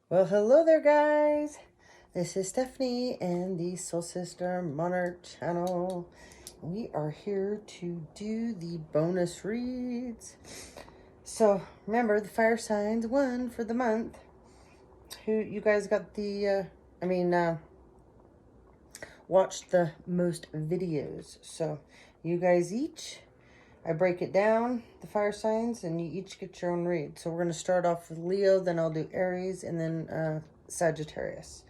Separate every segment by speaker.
Speaker 1: Well, hello there, guys. This is Stephanie and the Soul Sister Monarch channel. We are here to do the bonus reads. So, remember, the fire signs won for the month. Who you guys got the, watched the most videos. So, you guys each, I break it down, the fire signs, and you each get your own read. So, we're going to start off with Leo, then I'll do Aries, and then Sagittarius.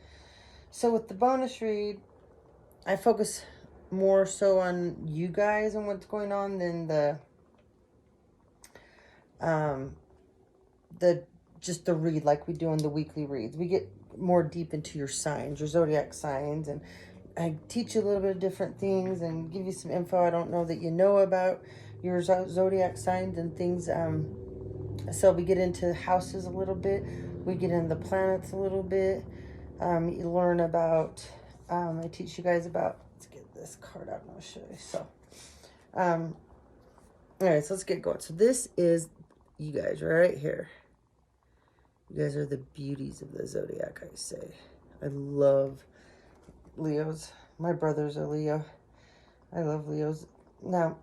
Speaker 1: So with the bonus read, I focus more so on you guys and what's going on than just the read like we do in the weekly reads. We get more deep into your signs, your zodiac signs, and I teach you a little bit of different things and give you some info I don't know that you know about your zodiac signs and things. So we get into houses a little bit. We get into the planets a little bit. You learn about, I teach you guys about, let's get this card out and I'll show you. So, all right, so let's get going. So this is you guys right here. You guys are the beauties of the zodiac, I say. I love Leos. My brothers are Leo. I love Leos. Now,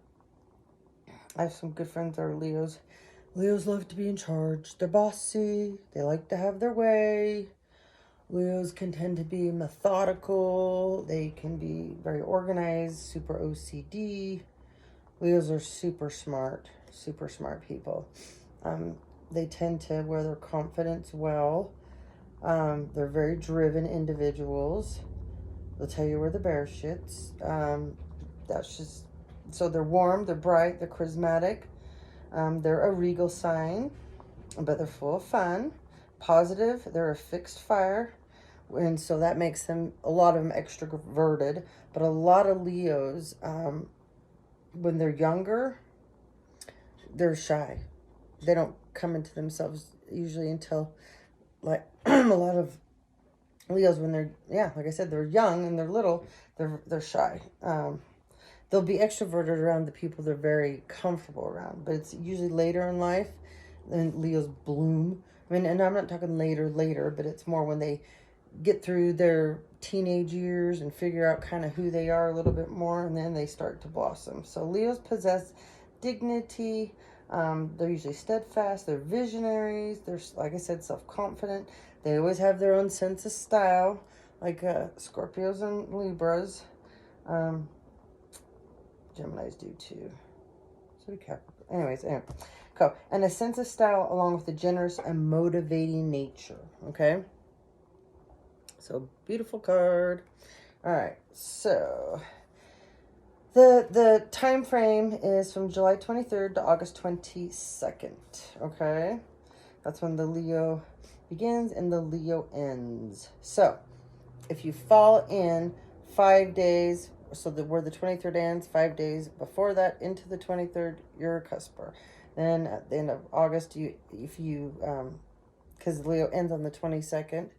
Speaker 1: I have some good friends that are Leos. Leos love to be in charge. They're bossy. They like to have their way. Leos can tend to be methodical. They can be very organized, super OCD. Leos are super smart people. They tend to wear their confidence well. They're very driven individuals. They'll tell you where the bear shits. That's just, so they're warm, they're bright, they're charismatic. They're a regal sign, but they're full of fun. Positive, they're a fixed fire. And so that makes them, a lot of them extroverted, but a lot of Leos, when they're younger, they're shy. They don't come into themselves usually until, like, a lot of Leos when they're, like I said, they're young and they're little, they're shy. They'll be extroverted around the people they're very comfortable around, but it's usually later in life, and Leos bloom. I mean, and I'm not talking later, but it's more when they get through their teenage years and figure out kind of who they are a little bit more, and then they start to blossom. So Leos possess dignity. They're usually steadfast. They're visionaries. They're, like I said, self-confident. They always have their own sense of style, like Scorpios and Libras. Geminis do too. So do Capricorn. Anyways, cool. And a sense of style along with a generous and motivating nature. Okay. So, beautiful card. All right, so the time frame is from July 23rd to August 22nd, okay? That's when the Leo begins and the Leo ends. So, if you fall in 5 days, so where the 23rd ends, 5 days before that into the 23rd, you're a cusper. Then at the end of August, because Leo ends on the 22nd,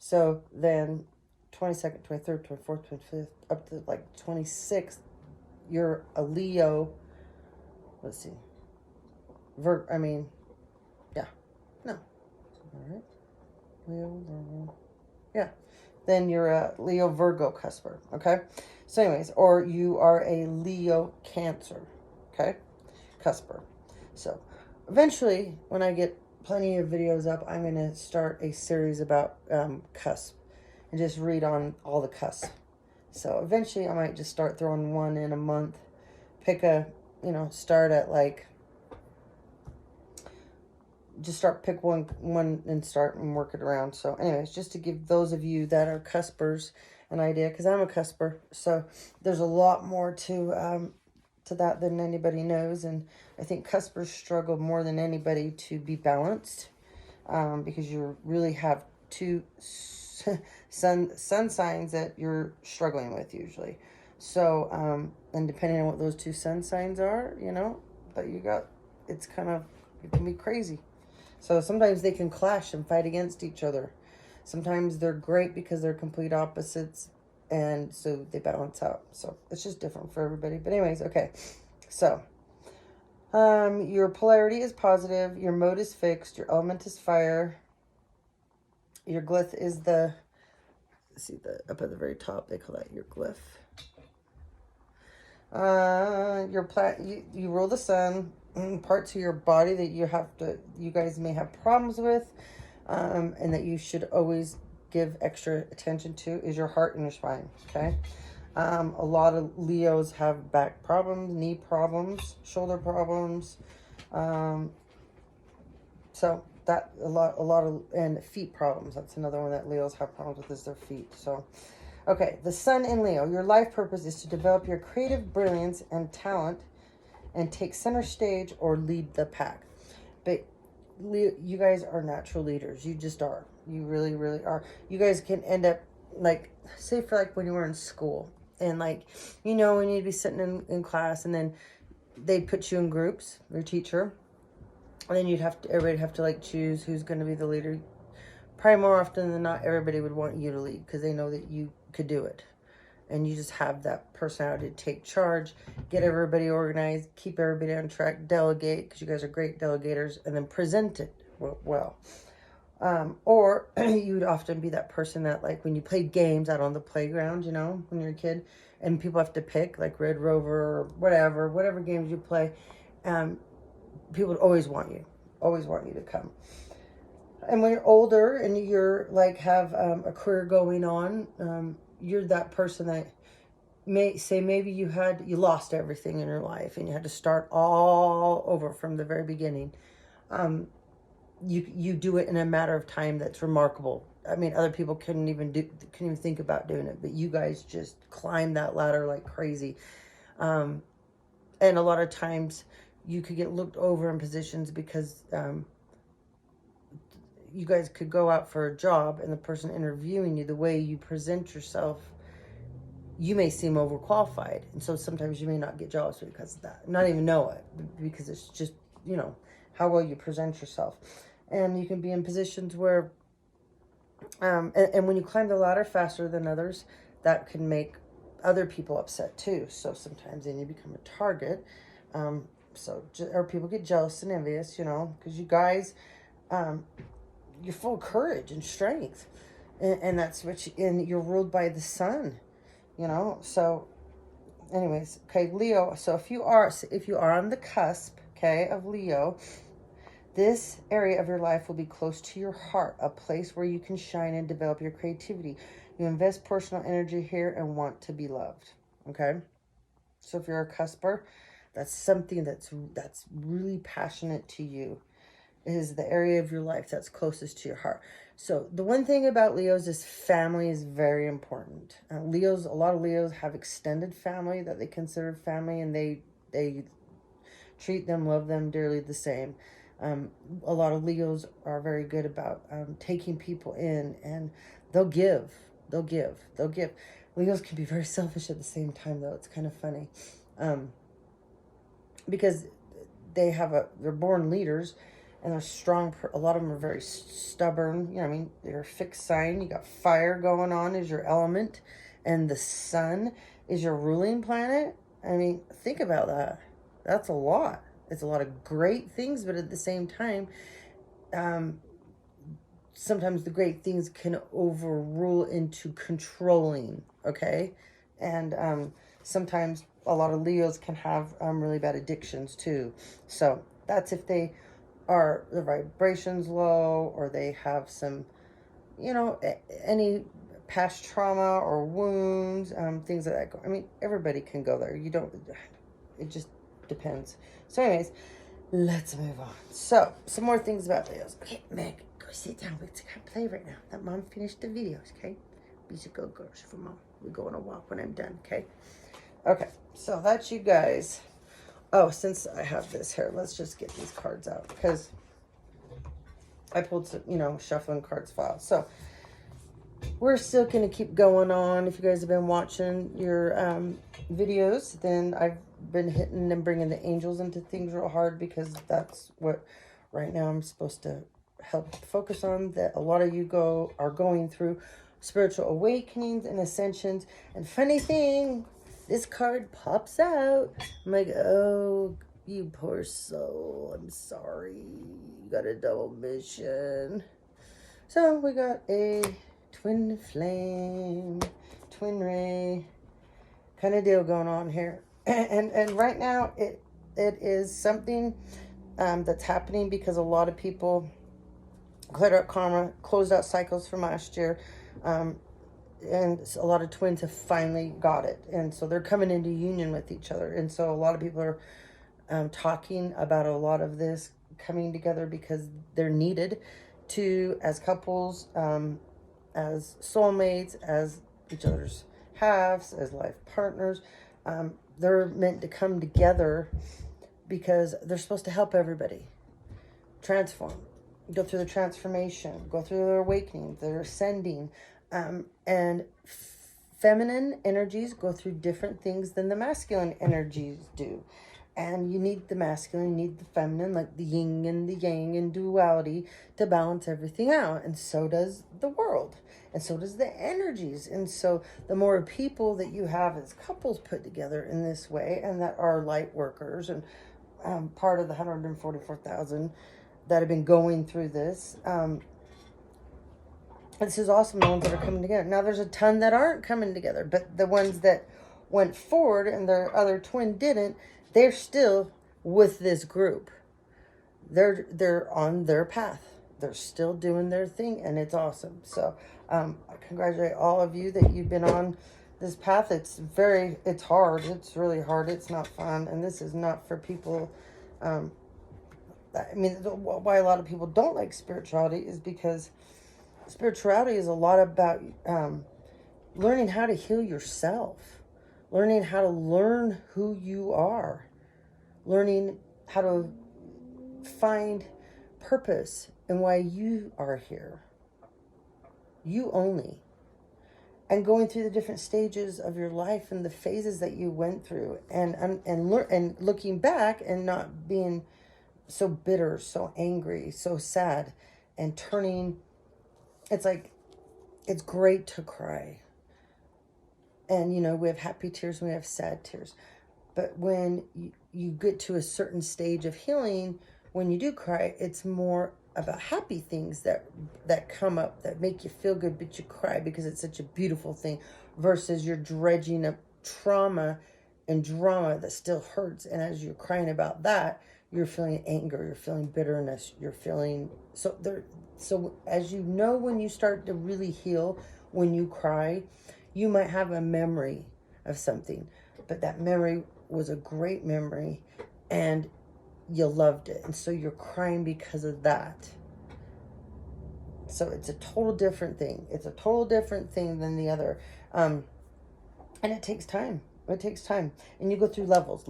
Speaker 1: so then 22nd, 23rd, 24th, 25th, up to like 26th, you're a Leo. Let's see. All right. Leo. Yeah. Then you're a Leo Virgo cusper, okay? So anyways, or you are a Leo Cancer, okay? Cusper. So eventually, when I get plenty of videos up, I'm going to start a series about cusp and just read on all the cusp. So eventually I might just start throwing one in a month. Pick start at like, pick one and start and work it around. So anyways, just to give those of you that are cuspers an idea, because I'm a cusper. So there's a lot more to that than anybody knows, and I think cuspers struggle more than anybody to be balanced, because you really have two sun signs that you're struggling with usually. So and depending on what those two sun signs are, but you got, it can be crazy. So sometimes they can clash and fight against each other. Sometimes they're great because they're complete opposites, and so they balance out. So it's just different for everybody. But anyways, okay. So your polarity is positive. Your mode is fixed. Your element is fire. Your glyph is the, see the up at the very top, they call that your glyph. Your plant, you rule the sun. Parts of your body that you guys may have problems with, and that you should always give extra attention to is your heart and your spine. Okay. A lot of Leos have back problems, knee problems, shoulder problems. So that a lot of, and feet problems. That's another one that Leos have problems with, is their feet. So, okay, the sun in Leo. Your life purpose is to develop your creative brilliance and talent and take center stage or lead the pack. But Leo, you guys are natural leaders. You just are. You really, really are. You guys can end up, like, say for like when you were in school and like, you know, when you'd be sitting in class and then they'd put you in groups, your teacher, and then everybody'd have to like choose who's going to be the leader. Probably more often than not, everybody would want you to lead because they know that you could do it. And you just have that personality to take charge, get everybody organized, keep everybody on track, delegate, because you guys are great delegators, and then present it well. Or you'd often be that person that, like, when you played games out on the playground, you know, when you're a kid, and people have to pick, like Red Rover or whatever games you play, people would always want you to come. And when you're older and you're like have a career going on, you're that person that maybe you lost everything in your life and you had to start all over from the very beginning. You do it in a matter of time that's remarkable. I mean, other people couldn't even think about doing it, but you guys just climb that ladder like crazy. And a lot of times you could get looked over in positions because you guys could go out for a job and the person interviewing you, the way you present yourself, you may seem overqualified. And so sometimes you may not get jobs because of that. Not even know it, because it's just, you know, how well you present yourself. And you can be in positions where, and when you climb the ladder faster than others, that can make other people upset too. So sometimes then you become a target. Or people get jealous and envious, you know, because you guys, you're full of courage and strength, and that's what and you're ruled by the sun, you know. So anyways, okay, Leo, so if you are on the cusp, okay, of Leo, this area of your life will be close to your heart, a place where you can shine and develop your creativity. You invest personal energy here and want to be loved. Okay, so if you're a cusper, that's something that's really passionate to you, is the area of your life that's closest to your heart. So the one thing about Leos is family is very important. A lot of Leos have extended family that they consider family, and they treat them, love them dearly the same. A lot of Leos are very good about taking people in, and they'll give. Leos can be very selfish at the same time, though. It's kind of funny, because they're born leaders. And they're strong. A lot of them are very stubborn. You know what I mean? They're a fixed sign. You got fire going on as your element. And the sun is your ruling planet. I mean, think about that. That's a lot. It's a lot of great things. But at the same time, sometimes the great things can overrule into controlling. Okay? And sometimes a lot of Leos can have really bad addictions too. So that's if the vibrations low, or they have some, you know, any past trauma or wounds, things like that. I mean, everybody can go there. It just depends. So anyways, let's move on. So some more things about Leos. Okay, Meg, go sit down. We can't play right now. That Mom finished the videos, okay? Be a good girl for Mom. We go on a walk when I'm done, okay? Okay, so that's you guys. Oh, since I have this here, let's just get these cards out, because I pulled some, you know, shuffling cards file. So we're still going to keep going on. If you guys have been watching your videos, then I've been hitting and bringing the angels into things real hard, because that's what right now I'm supposed to help focus on. That a lot of you are going through spiritual awakenings and ascensions. And funny thing, this card pops out. I'm like, oh, you poor soul. I'm sorry. You got a double mission. So we got a twin flame, twin ray kind of deal going on here. And right now it is something that's happening because a lot of people cleared out karma, closed out cycles from last year. And a lot of twins have finally got it. And so they're coming into union with each other. And so a lot of people are talking about a lot of this coming together because they're needed to, as couples, as soulmates, as each other's halves, as life partners. They're meant to come together because they're supposed to help everybody transform, go through the transformation, go through their awakening, their ascending. And feminine energies go through different things than the masculine energies do. And you need the masculine, you need the feminine, like the yin and the yang and duality to balance everything out. And so does the world. And so does the energies. And so the more people that you have as couples put together in this way, and that are light workers and part of the 144,000 that have been going through this, this is awesome, the ones that are coming together. Now, there's a ton that aren't coming together, but the ones that went forward and their other twin didn't, they're still with this group. They're on their path. They're still doing their thing, and it's awesome. So I congratulate all of you that you've been on this path. It's hard. It's really hard. It's not fun, and this is not for people. I mean, why a lot of people don't like spirituality is because spirituality is a lot about learning how to heal yourself, learning how to learn who you are, learning how to find purpose and why you are here, you only, and going through the different stages of your life and the phases that you went through, and looking back and not being so bitter, so angry, so sad, and turning. It's like, it's great to cry. And, you know, we have happy tears and we have sad tears. But when you get to a certain stage of healing, when you do cry, it's more about happy things that come up, that make you feel good, but you cry because it's such a beautiful thing, versus you're dredging up trauma and drama that still hurts. And as you're crying about that, you're feeling anger, you're feeling bitterness, you're feeling... So as you know, when you start to really heal, when you cry, you might have a memory of something, but that memory was a great memory and you loved it. And so you're crying because of that. So it's a total different thing. It's a total different thing than the other. And it takes time. It takes time. And you go through levels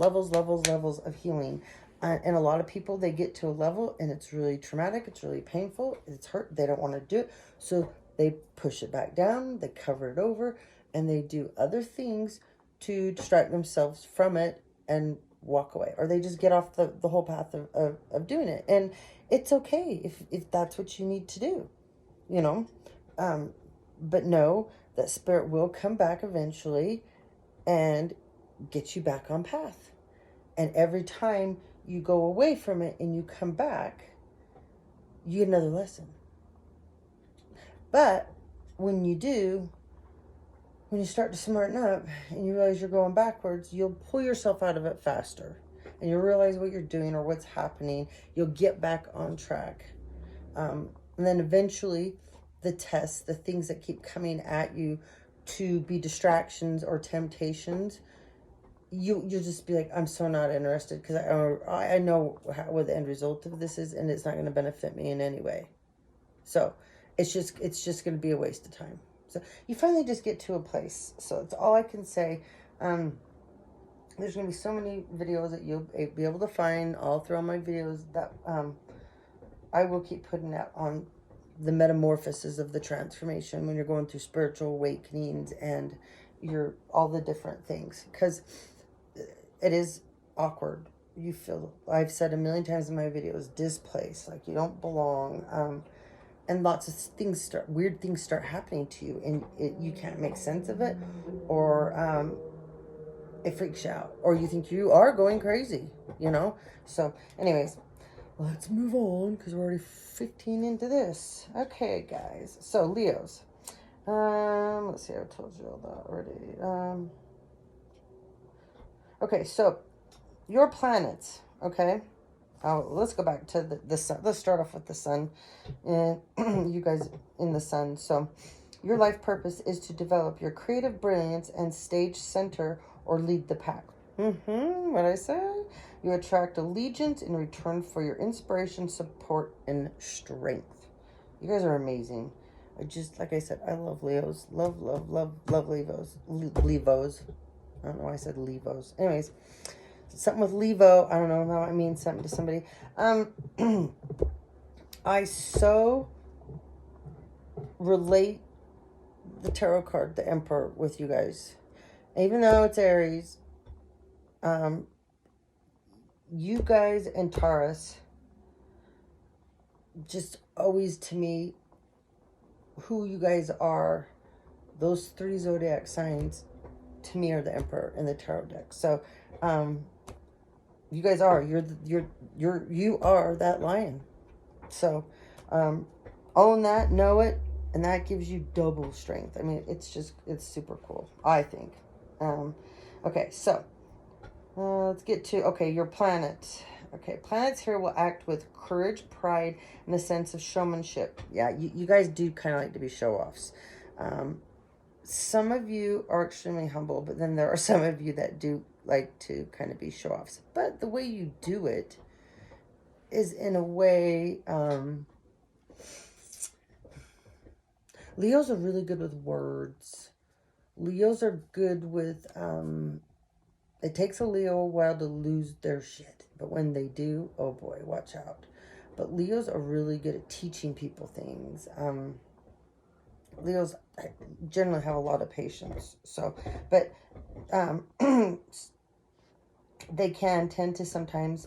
Speaker 1: of healing. And a lot of people, they get to a level and it's really traumatic, it's really painful, it's hurt, they don't want to do it. So they push it back down, they cover it over, and they do other things to distract themselves from it and walk away. Or they just get off the whole path of doing it. And it's okay if that's what you need to do, you know. But know that spirit will come back eventually and get you back on path. And every time you go away from it and you come back, you get another lesson. But when you do, when you start to smarten up and you realize you're going backwards, you'll pull yourself out of it faster. And you'll realize what you're doing or what's happening. You'll get back on track. And then eventually the tests, the things that keep coming at you to be distractions or temptations, you'll just be like, I'm so not interested because I know what the end result of this is, and it's not going to benefit me in any way. So it's just going to be a waste of time. So you finally just get to a place. So that's all I can say. There's going to be so many videos that you'll be able to find all throughout my videos that I will keep putting out on the metamorphosis of the transformation when you're going through spiritual awakenings and all the different things, because it is awkward. You feel, I've said a million times in my videos, displaced, like you don't belong, and lots of weird things start happening to you, and you can't make sense of it, or it freaks you out, or you think you are going crazy, you know. So anyways, let's move on because we're already 15 into this. Okay, guys. So, Leos. Let's see. I told you all that already. Okay, so your planets, okay? Let's go back to the sun. Let's start off with the sun. And you guys in the sun. So your life purpose is to develop your creative brilliance and stage center or lead the pack. What I say? You attract allegiance in return for your inspiration, support, and strength. You guys are amazing. Like I said, I love Leos. Love, love, love, love Levos. Levos. I don't know why I said Levos. Anyways, something with Levo. I don't know how I mean something to somebody. I so relate the tarot card, the Emperor, with you guys. Even though it's Aries, you guys and Taurus, just always to me, who you guys are, those 3 zodiac signs, to me are the Emperor in the tarot deck. So, you guys are, you are that lion. So, own that, know it, and that gives you double strength. I mean, it's super cool, I think. Okay, so, let's get to, okay, your planet. Okay, planets here will act with courage, pride, and a sense of showmanship. Yeah, you guys do kind of like to be show-offs. Some of you are extremely humble, but then there are some of you that do like to kind of be show-offs. But the way you do it is in a way, Leos are really good with words. Leos are good with, it takes a Leo a while to lose their shit. But when they do, oh boy, watch out. But Leos are really good at teaching people things. Leos generally have a lot of patience. So, but they can tend to sometimes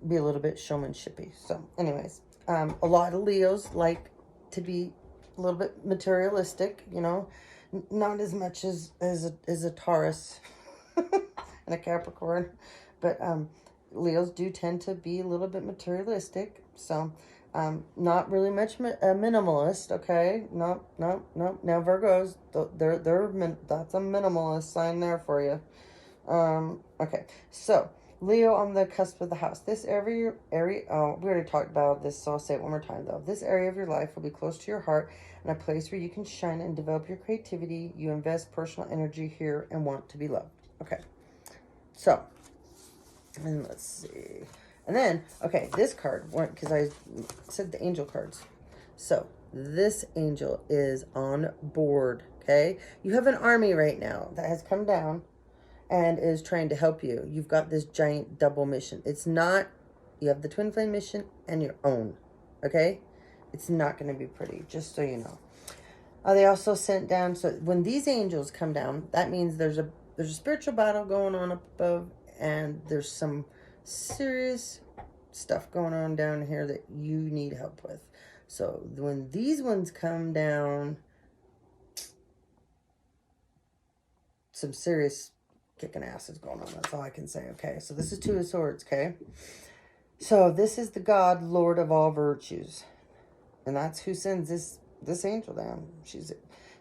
Speaker 1: be a little bit showmanshipy. So, anyways, a lot of Leos like to be a little bit materialistic, you know, not as much as a Taurus and a Capricorn, but Leos do tend to be a little bit materialistic. So, not really much a minimalist, okay? No. Now Virgos, that's a minimalist sign there for you. Okay, so Leo on the cusp of the house. This area, oh, we already talked about this, so I'll say it one more time though. This area of your life will be close to your heart and a place where you can shine and develop your creativity. You invest personal energy here and want to be loved. Okay, so, and let's see. And then, okay, this card, because I said the angel cards. So, this angel is on board, okay? You have an army right now that has come down and is trying to help you. You've got this giant double mission. It's not, you have the twin flame mission and your own, okay? It's not going to be pretty, just so you know. They also sent down, so when these angels come down, that means there's a spiritual battle going on up above, and there's some serious stuff going on down here that you need help with. So when these ones come down, some serious kicking ass is going on. That's all I can say. Okay, so this is 2 of Swords. Okay, so this is the God, Lord of all virtues, and that's who sends this angel down.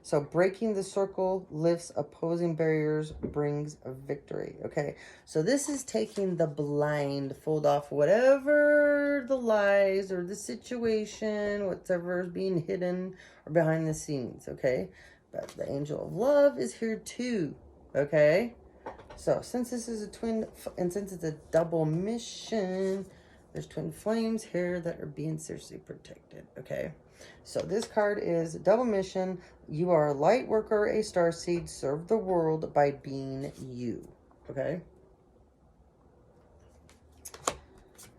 Speaker 1: So breaking the circle lifts opposing barriers, brings a victory. Okay, so this is taking the blindfold off whatever the lies or the situation, whatever is being hidden or behind the scenes. Okay, but the angel of love is here too. Okay, so since this is a twin, and since it's a double mission, there's twin flames here that are being seriously protected. Okay, so this card is double mission. You are a light worker, a starseed. Serve the world by being you. Okay.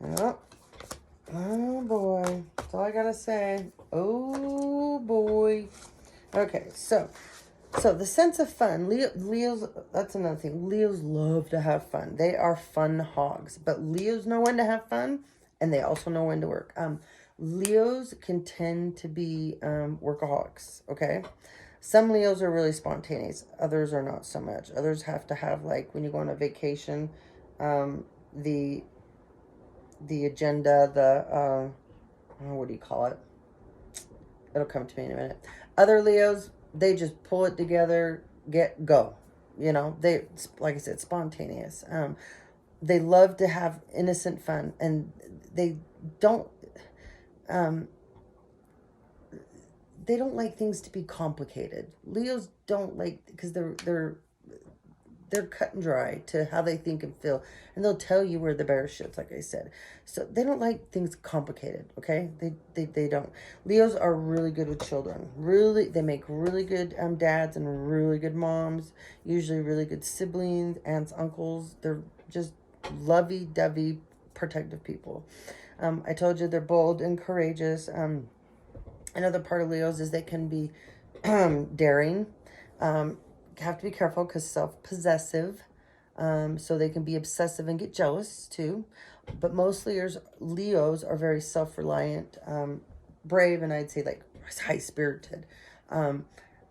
Speaker 1: Oh boy, that's all I gotta say. Oh boy. Okay, so the sense of fun, Leos, that's another thing. Leos love to have fun. They are fun hogs, but Leos know when to have fun, and they also know when to work. Leos can tend to be workaholics, okay? Some Leos are really spontaneous. Others are not so much. Others have to have, like, when you go on a vacation, the the agenda, the, what do you call it? It'll come to me in a minute. Other Leos, they just pull it together, go. You know, they, like I said, spontaneous. They love to have innocent fun, and they don't, um, they don't like things to be complicated. Leos don't like, because they're cut and dry to how they think and feel, and they'll tell you where the bear shits, like I said. So they don't like things complicated. Okay, they don't. Leos are really good with children. Really, they make really good dads and really good moms. Usually, really good siblings, aunts, uncles. They're just lovey-dovey, protective people. I told you they're bold and courageous. Another part of Leos is they can be daring. Have to be careful because self-possessive. So they can be obsessive and get jealous too. But most Leos are very self-reliant, brave, and I'd say like high-spirited.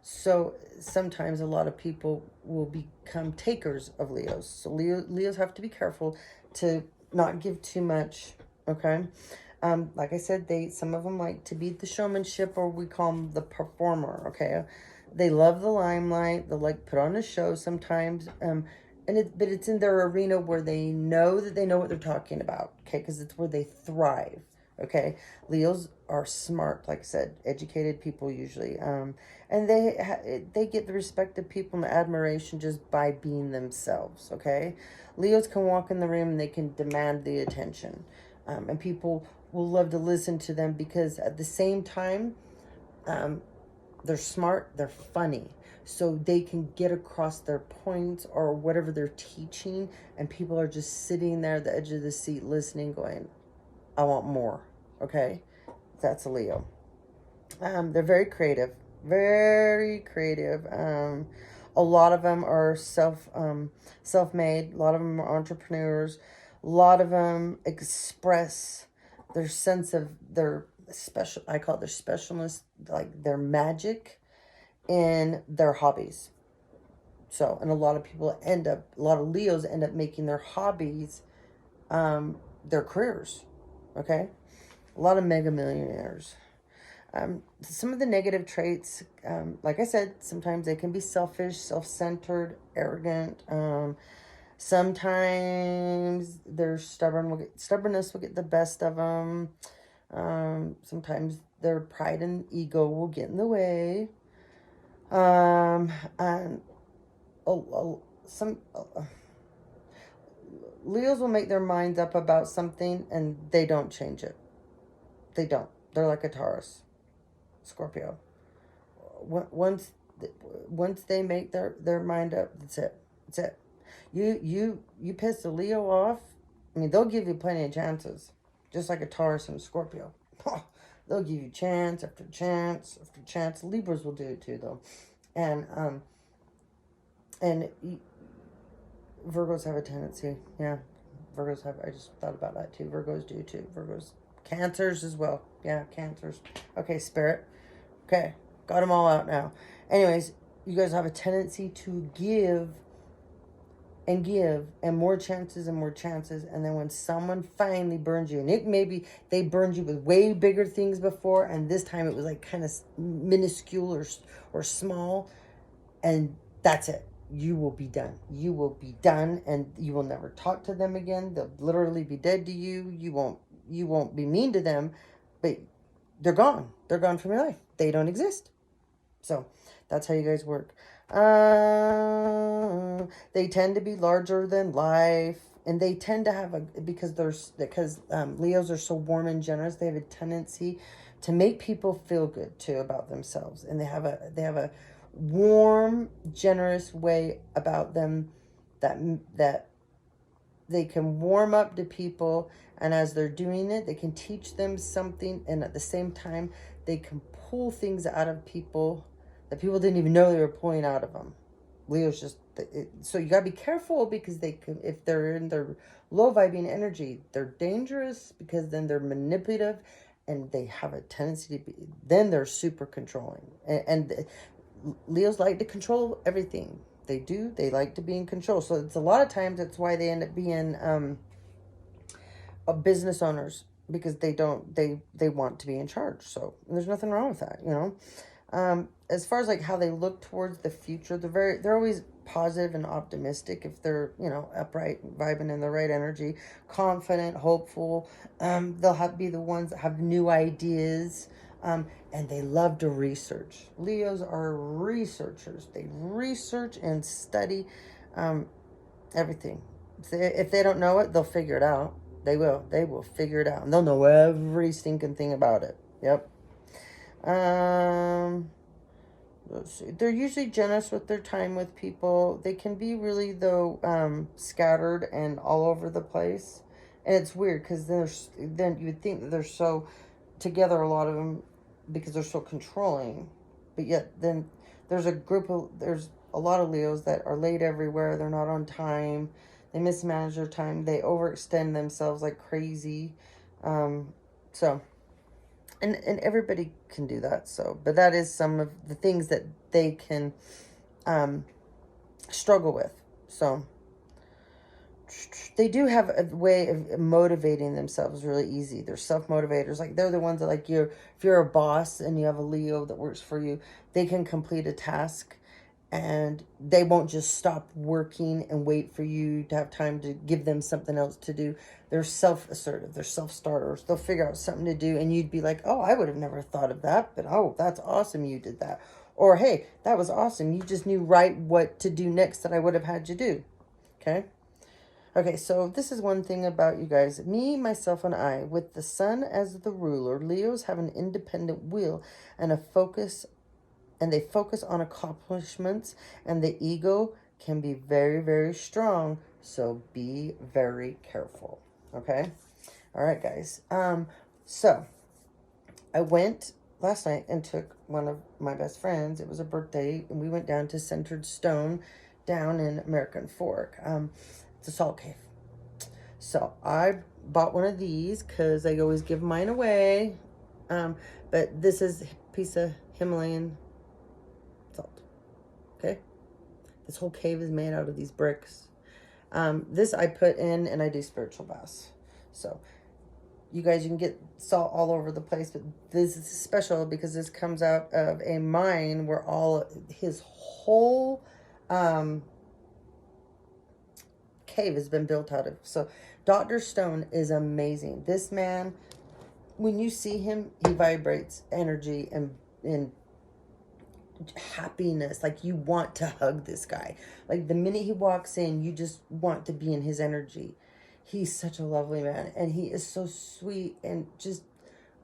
Speaker 1: So sometimes a lot of people will become takers of Leos. So Leos have to be careful to not give too much, okay? Like I said, some of them like to be the showmanship, or we call them the performer, okay? They love the limelight. They'll like put on a show sometimes. But it's in their arena where they know what they're talking about, okay? Because it's where they thrive, okay? Leos are smart, like I said, educated people usually. And they get the respect of people and the admiration just by being themselves, okay? Leos can walk in the room and they can demand the attention. And people will love to listen to them because at the same time, they're smart, they're funny. So they can get across their points or whatever they're teaching, and people are just sitting there at the edge of the seat listening, going, I want more, okay? That's a Leo. They're very creative, very creative. A lot of them are self-made. A lot of them are entrepreneurs. A lot of them express their sense of their special, I call it their specialness, like their magic in their hobbies. So, and a lot of Leos end up making their hobbies their careers, okay? A lot of mega millionaires. Some of the negative traits, like I said, sometimes they can be selfish, self-centered, arrogant. Sometimes they're stubbornness will get the best of them. Sometimes their pride and ego will get in the way. And some Leos will make their minds up about something and they don't change it. They don't. They're like a Taurus, Scorpio. Once they make their mind up, that's it. That's it. You piss a Leo off, I mean, they'll give you plenty of chances, just like a Taurus and a Scorpio. They'll give you chance after chance after chance. Libras will do it too, though, and Virgos have a tendency. Yeah, Virgos have. I just thought about that too. Virgos do too. Cancers as well. Yeah, Cancers. Okay, Spirit. Okay, got them all out now. Anyways, you guys have a tendency to give and more chances and more chances, and then when someone finally burns you, and it maybe they burned you with way bigger things before, and this time it was like kind of minuscule or small, and that's it. You will be done. You will be done, and you will never talk to them again. They'll literally be dead to you. You won't be mean to them, but they're gone. They're gone from your life. They don't exist. So that's how you guys work. They tend to be larger than life, and they tend to have because Leos are so warm and generous. They have a tendency to make people feel good too about themselves, and they have a warm, generous way about them that they can warm up to people, and as they're doing it, they can teach them something, and at the same time, they can pull things out of people that people didn't even know they were pulling out of them. Leo's just, so you gotta be careful because if they're in their low vibing energy, they're dangerous because then they're manipulative and they have a tendency to be, then they're super controlling. And Leos like to control everything. They do. They like to be in control. So it's a lot of times that's why they end up being business owners, because they want to be in charge. So there's nothing wrong with that, you know. As far as like how they look towards the future, they're always positive and optimistic if they're, you know, upright, vibing in the right energy, confident, hopeful. They'll be the ones that have new ideas. And they love to research. Leos are researchers. They research and study everything. If they don't know it, they'll figure it out. They will. They will figure it out. And they'll know every stinking thing about it. Yep. Let's see. They're usually generous with their time with people. They can be really, though, scattered and all over the place. And it's weird because then you would think that they're so together, a lot of them, because they're so controlling. But yet then there's a lot of Leos that are late everywhere. They're not on time. They mismanage their time. They overextend themselves like crazy. So... And everybody can do that. So, but that is some of the things that they can struggle with. So they do have a way of motivating themselves really easy. They're self-motivators. Like, they're the ones that, like, if you're a boss and you have a Leo that works for you, they can complete a task and they won't just stop working and wait for you to have time to give them something else to do. They're self-assertive. They're self-starters. They'll figure out something to do, and you'd be like, oh, I would have never thought of that, but oh, that's awesome you did that. Or, hey, that was awesome. You just knew right what to do next that I would have had you do. Okay? Okay, so this is one thing about you guys. Me, myself, and I, with the sun as the ruler, Leos have an independent will and a focus, and they focus on accomplishments, and the ego can be very, very strong, so be very careful. Okay? All right, guys. So I went last night and took one of my best friends. It was a birthday, and we went down to Centered Stone down in American Fork. It's a salt cave. So I bought one of these because I always give mine away. But this is a piece of Himalayan salt. Okay? This whole cave is made out of these bricks. This I put in, and I do spiritual baths. So you guys, you can get salt all over the place, but this is special because this comes out of a mine where his whole cave has been built out of. So Dr. Stone is amazing. This man, when you see him, he vibrates energy and happiness. Like, you want to hug this guy. Like, the minute he walks in, you just want to be in his energy. He's such a lovely man, and he is so sweet, and just,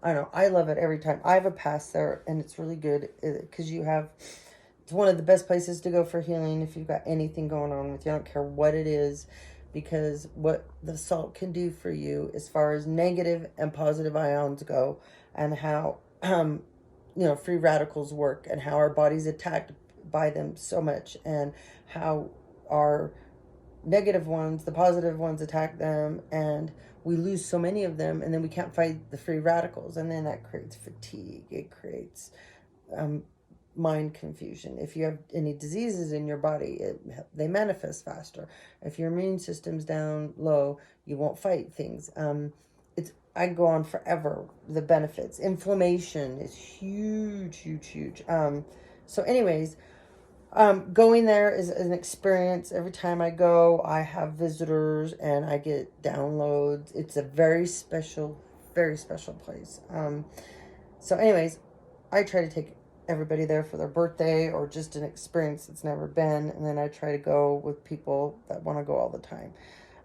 Speaker 1: I don't know, I love it every time. I have a pass there, and it's really good because it's one of the best places to go for healing if you've got anything going on with you. I don't care what it is, because what the salt can do for you as far as negative and positive ions go, and how free radicals work, and how our body's attacked by them so much, and how our negative ones, the positive ones, attack them, and we lose so many of them, and then we can't fight the free radicals, and then that creates fatigue. It creates mind confusion. If you have any diseases in your body, they manifest faster. If your immune system's down low, you won't fight things. I go on forever. The benefits. Inflammation is huge, huge, huge. So anyways, going there is an experience. Every time I go, I have visitors and I get downloads. It's a very special place. So anyways, I try to take everybody there for their birthday or just an experience that's never been. And then I try to go with people that want to go all the time.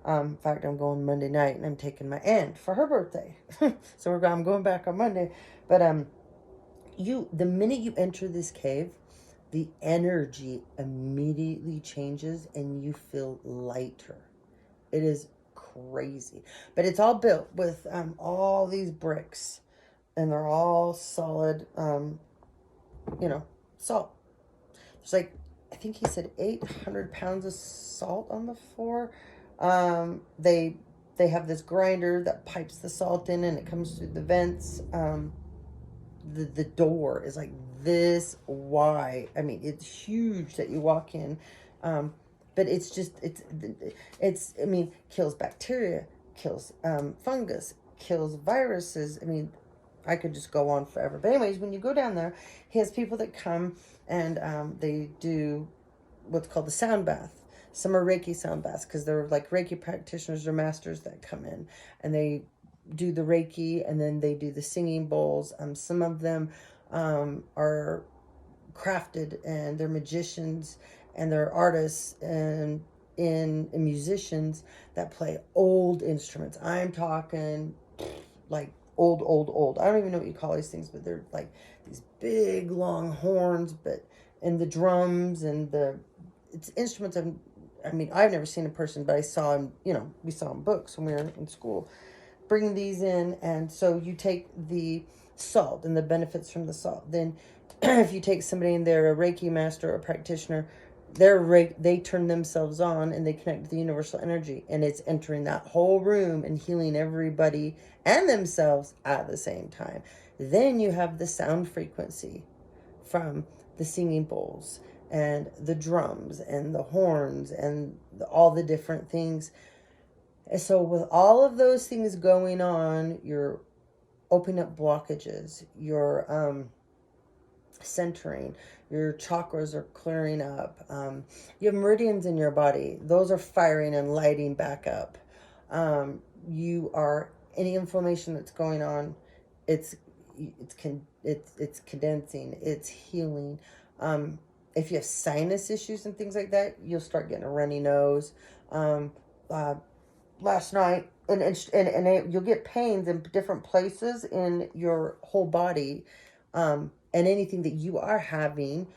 Speaker 1: In fact, I'm going Monday night, and I'm taking my aunt for her birthday. So I'm going back on Monday. But the minute you enter this cave, the energy immediately changes and you feel lighter. It is crazy. But it's all built with all these bricks, and they're all solid, salt. There's like, I think he said 800 pounds of salt on the floor. They have this grinder that pipes the salt in, and it comes through the vents. The door is like this wide. I mean, it's huge that you walk in. But it's kills bacteria, kills fungus, kills viruses. I mean, I could just go on forever. But anyways, when you go down there, he has people that come and they do what's called the sound bath. Some are Reiki sound baths because they're like Reiki practitioners or masters that come in and they do the Reiki and then they do the singing bowls. Some of them are crafted and they're magicians and they're artists and musicians that play old instruments. I'm talking like old. I don't even know what you call these things, but they're like these big long horns, but and the drums and it's instruments. I mean, I've never seen in person, but I saw them, we saw in books when we were in school. Bring these in, and so you take the salt and the benefits from the salt. Then if you take somebody and they're a Reiki master or practitioner, they turn themselves on and they connect with the universal energy, and it's entering that whole room and healing everybody and themselves at the same time. Then you have the sound frequency from the singing bowls and the drums and the horns and all the different things. And so with all of those things going on, you're opening up blockages, you're centering, your chakras are clearing up. You have meridians in your body. Those are firing and lighting back up. Any inflammation that's going on, it's condensing, it's healing. If you have sinus issues and things like that, you'll start getting a runny nose. Last night, and you'll get pains in different places in your whole body, and anything that you are having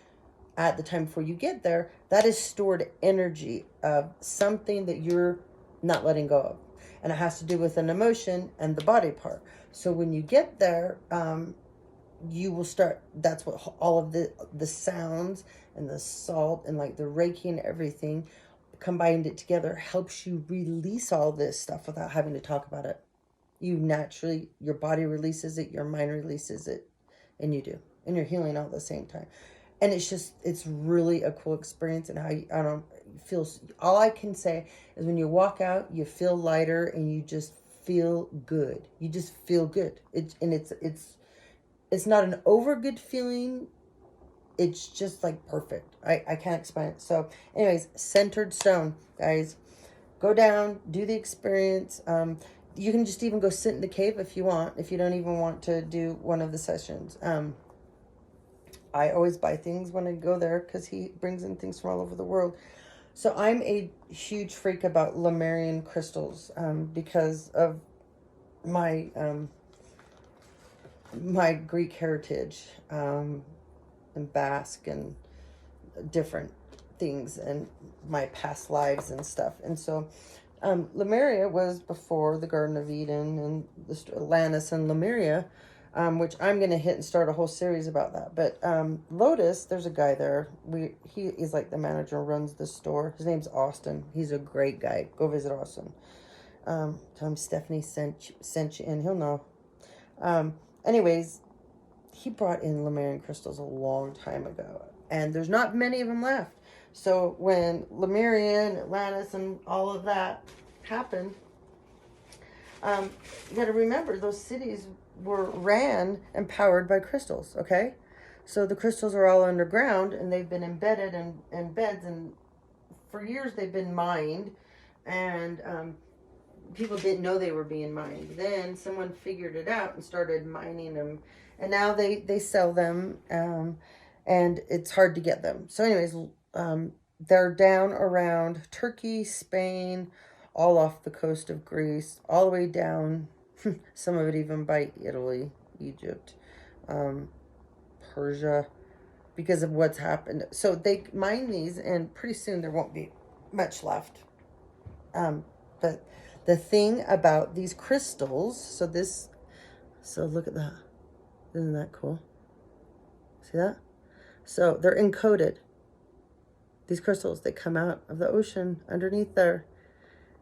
Speaker 1: at the time before you get there, that is stored energy of something that you're not letting go of, and it has to do with an emotion and the body part. So when you get there, you will start. That's what all of the sounds and the salt and like the Reiki and everything combined it together helps you release all this stuff without having to talk about it. You naturally, your body releases it, your mind releases it, and you do, and you're healing all at the same time. And it's really a cool experience. And all I can say is when you walk out, you feel lighter and you just feel good. You just feel good. It's not an over good feeling. It's just like perfect. I can't explain it. So anyways, centered stone, guys. Go down, do the experience. You can just even go sit in the cave if you want, if you don't even want to do one of the sessions. I always buy things when I go there because he brings in things from all over the world. So I'm a huge freak about Lemurian crystals because of my my Greek heritage and Basque and different things and my past lives and stuff. And so Lemuria was before the Garden of Eden and Atlantis and Lemuria, which I'm going to hit and start a whole series about that. But Lotus, there's a guy there. He is like the manager, runs the store. His name's Austin. He's a great guy. Go visit Austin. Tell him Stephanie sent you in. He'll know. Anyways, he brought in Lemurian crystals a long time ago, and there's not many of them left. So when Lemurian, Atlantis, and all of that happened, you got to remember those cities were ran and powered by crystals. Okay, so the crystals are all underground, and they've been embedded in beds, and for years they've been mined, and people didn't know they were being mined. Then someone figured it out and started mining them. And now they sell them, and it's hard to get them. So anyways, they're down around Turkey, Spain, all off the coast of Greece, all the way down, some of it even by Italy, Egypt, Persia, because of what's happened. So they mine these, and pretty soon there won't be much left. But the thing about these crystals, so look at that. Isn't that cool? See that? So they're encoded. These crystals, they come out of the ocean underneath there.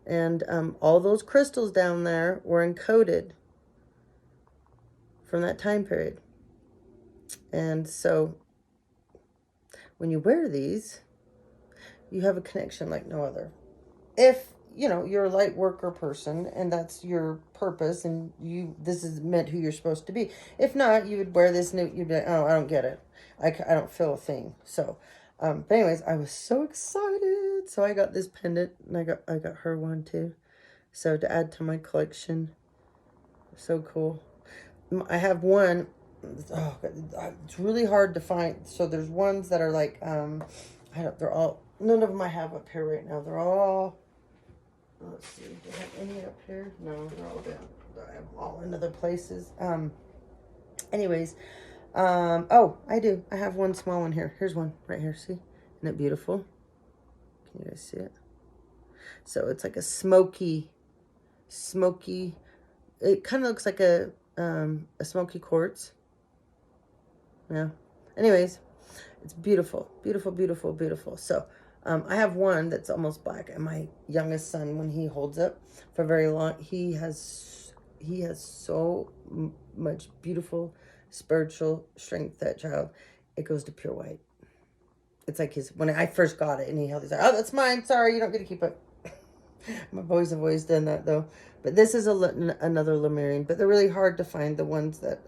Speaker 1: And all those crystals down there were encoded from that time period. And so when you wear these, you have a connection like no other. If you know, you're a light worker person and that's your purpose and this is meant who you're supposed to be. If not, you would wear this and you'd be like, oh, I don't get it. I don't feel a thing. So, but anyways, I was so excited. So I got this pendant and I got her one too. So to add to my collection, so cool. I have one, oh, it's really hard to find. So there's ones that are like, they're all, none of them I have up here right now. They're all, let's see, do I have any up here? No, they're all down. I have them all in other places. Anyways, oh, I do. I have one small one here. Here's one right here. See? Isn't it beautiful? Can you guys see it? So it's like a smoky, it kind of looks like a smoky quartz. Yeah. Anyways, it's beautiful, beautiful, beautiful, beautiful. So, I have one that's almost black, and my youngest son, when he holds it for very long, he has so much beautiful spiritual strength, that child. It goes to pure white. It's like when I first got it and he held it, he's like, oh, that's mine. Sorry, you don't get to keep it. My boys have always done that though. But this is another Lemurian, but they're really hard to find. The ones that,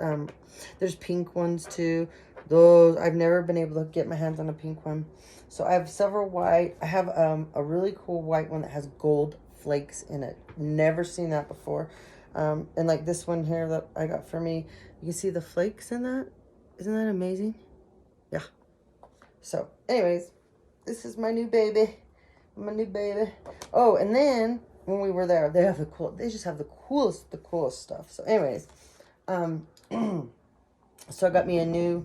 Speaker 1: there's pink ones too. Those, I've never been able to get my hands on a pink one. So I have several white. I have a really cool white one that has gold flakes in it. Never seen that before. And like this one here that I got for me, you can see the flakes in that. Isn't that amazing? Yeah. So anyways, this is my new baby. My new baby. Oh, and then when we were there, they just have the coolest stuff. So anyways, so I got me a new,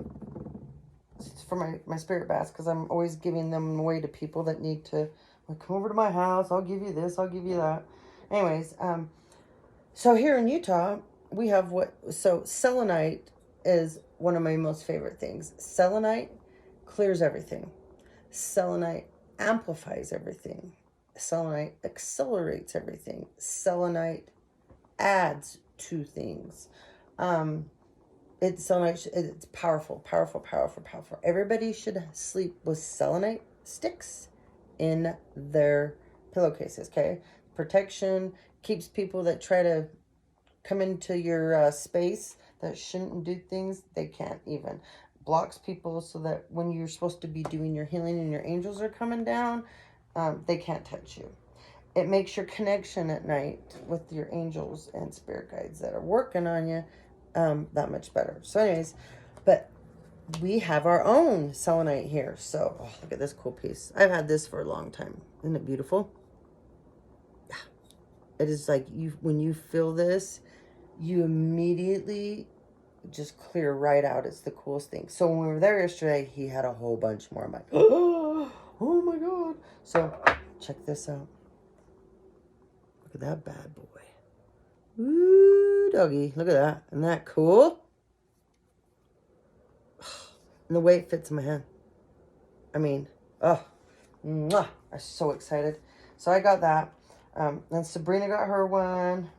Speaker 1: for my spirit baths, because I'm always giving them away to people that need to, like, come over to my house, I'll give you this, I'll give you that. Anyways, so here in Utah, we have selenite is one of my most favorite things. Selenite clears everything. Selenite amplifies everything. Selenite accelerates everything. Selenite adds to things. It's powerful, powerful, powerful, powerful. Everybody should sleep with selenite sticks in their pillowcases, okay? Protection, keeps people that try to come into your space that shouldn't do things, they can't even. Blocks people so that when you're supposed to be doing your healing and your angels are coming down, they can't touch you. It makes your connection at night with your angels and spirit guides that are working on you that much better. So anyways, but we have our own selenite here. So, oh, look at this cool piece. I've had this for a long time. Isn't it beautiful? Yeah. It is like, when you feel this, you immediately just clear right out. It's the coolest thing. So when we were there yesterday, he had a whole bunch more. I'm like, oh my God. So check this out. Look at that bad boy. Ooh, doggy. Look at that. Isn't that cool? And the way it fits in my hand. I mean, oh, mwah. I'm so excited. So I got that. Then Sabrina got her one.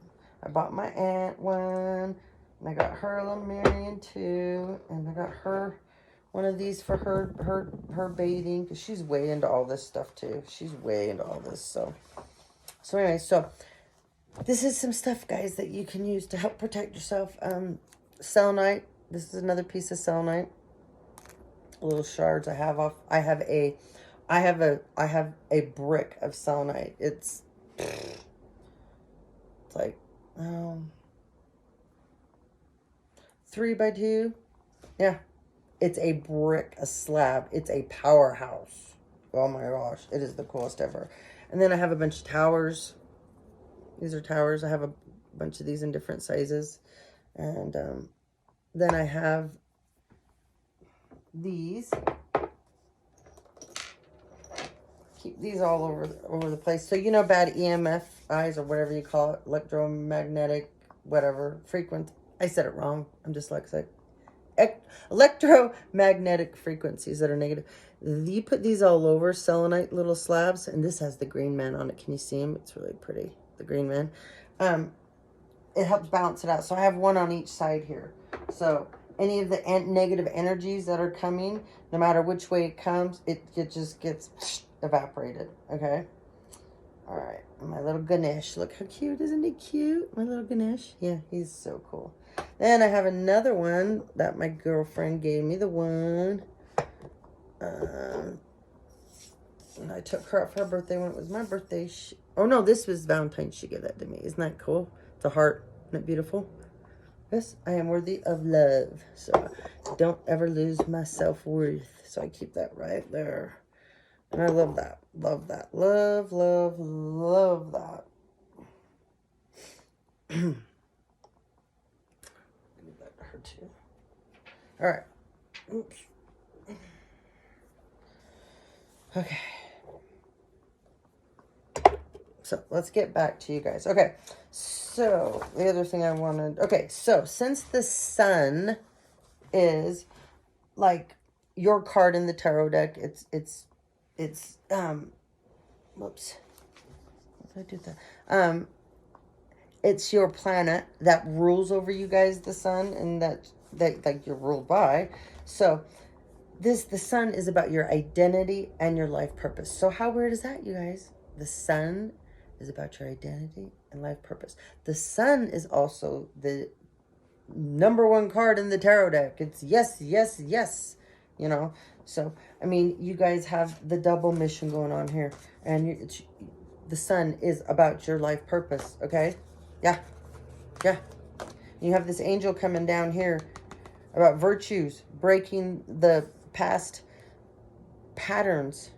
Speaker 1: I bought my aunt one. And I got her a Lemurian too. And I got her one of these for her bathing. Because she's way into all this stuff too. She's way into all this. So anyway, so this is some stuff, guys, that you can use to help protect yourself. Selenite. This is another piece of selenite. Little shards I have off. I have a brick of selenite. It's like 3 by 2. Yeah, it's a brick, a slab. It's a powerhouse. Oh my gosh, it is the coolest ever. And then I have a bunch of towers. These are towers. I have a bunch of these in different sizes. And then I have these. Keep these all over the place. So you know, bad EMF eyes, or whatever you call it, electromagnetic, whatever, frequency. I said it wrong. I'm dyslexic. Electromagnetic frequencies that are negative. You put these all over, selenite little slabs, and this has the green man on it. Can you see him? It's really pretty, the green man. It helps balance it out. So I have one on each side here. So any of the negative energies that are coming, no matter which way it comes, it just gets evaporated, okay? All right, my little Ganesh. Look how cute, isn't he cute? My little Ganesh. Yeah, he's so cool. Then I have another one that my girlfriend gave me. The one, and I took her out for her birthday when it was my birthday. Oh no, this was Valentine's. She gave that to me. Isn't that cool? It's a heart. Isn't it beautiful? Yes, I am worthy of love. So don't ever lose my self-worth. So I keep that right there. And I love that. Love that. Love, love, love that. Give that to her too. All right. Oops. Okay. So let's get back to you guys. Okay. So the other thing I wanted. Okay. So since the sun is like your card in the tarot deck, it's whoops. What did I do that? It's your planet that rules over you guys, the sun, and that like you're ruled by. So the sun is about your identity and your life purpose. So how weird is that, you guys? The sun is about your identity and life purpose. The sun is also the #1 card in the tarot deck. It's yes, yes, yes. You know, so I mean, you guys have the double mission going on here, and the sun is about your life purpose. Okay, yeah. You have this angel coming down here about virtues, breaking the past patterns,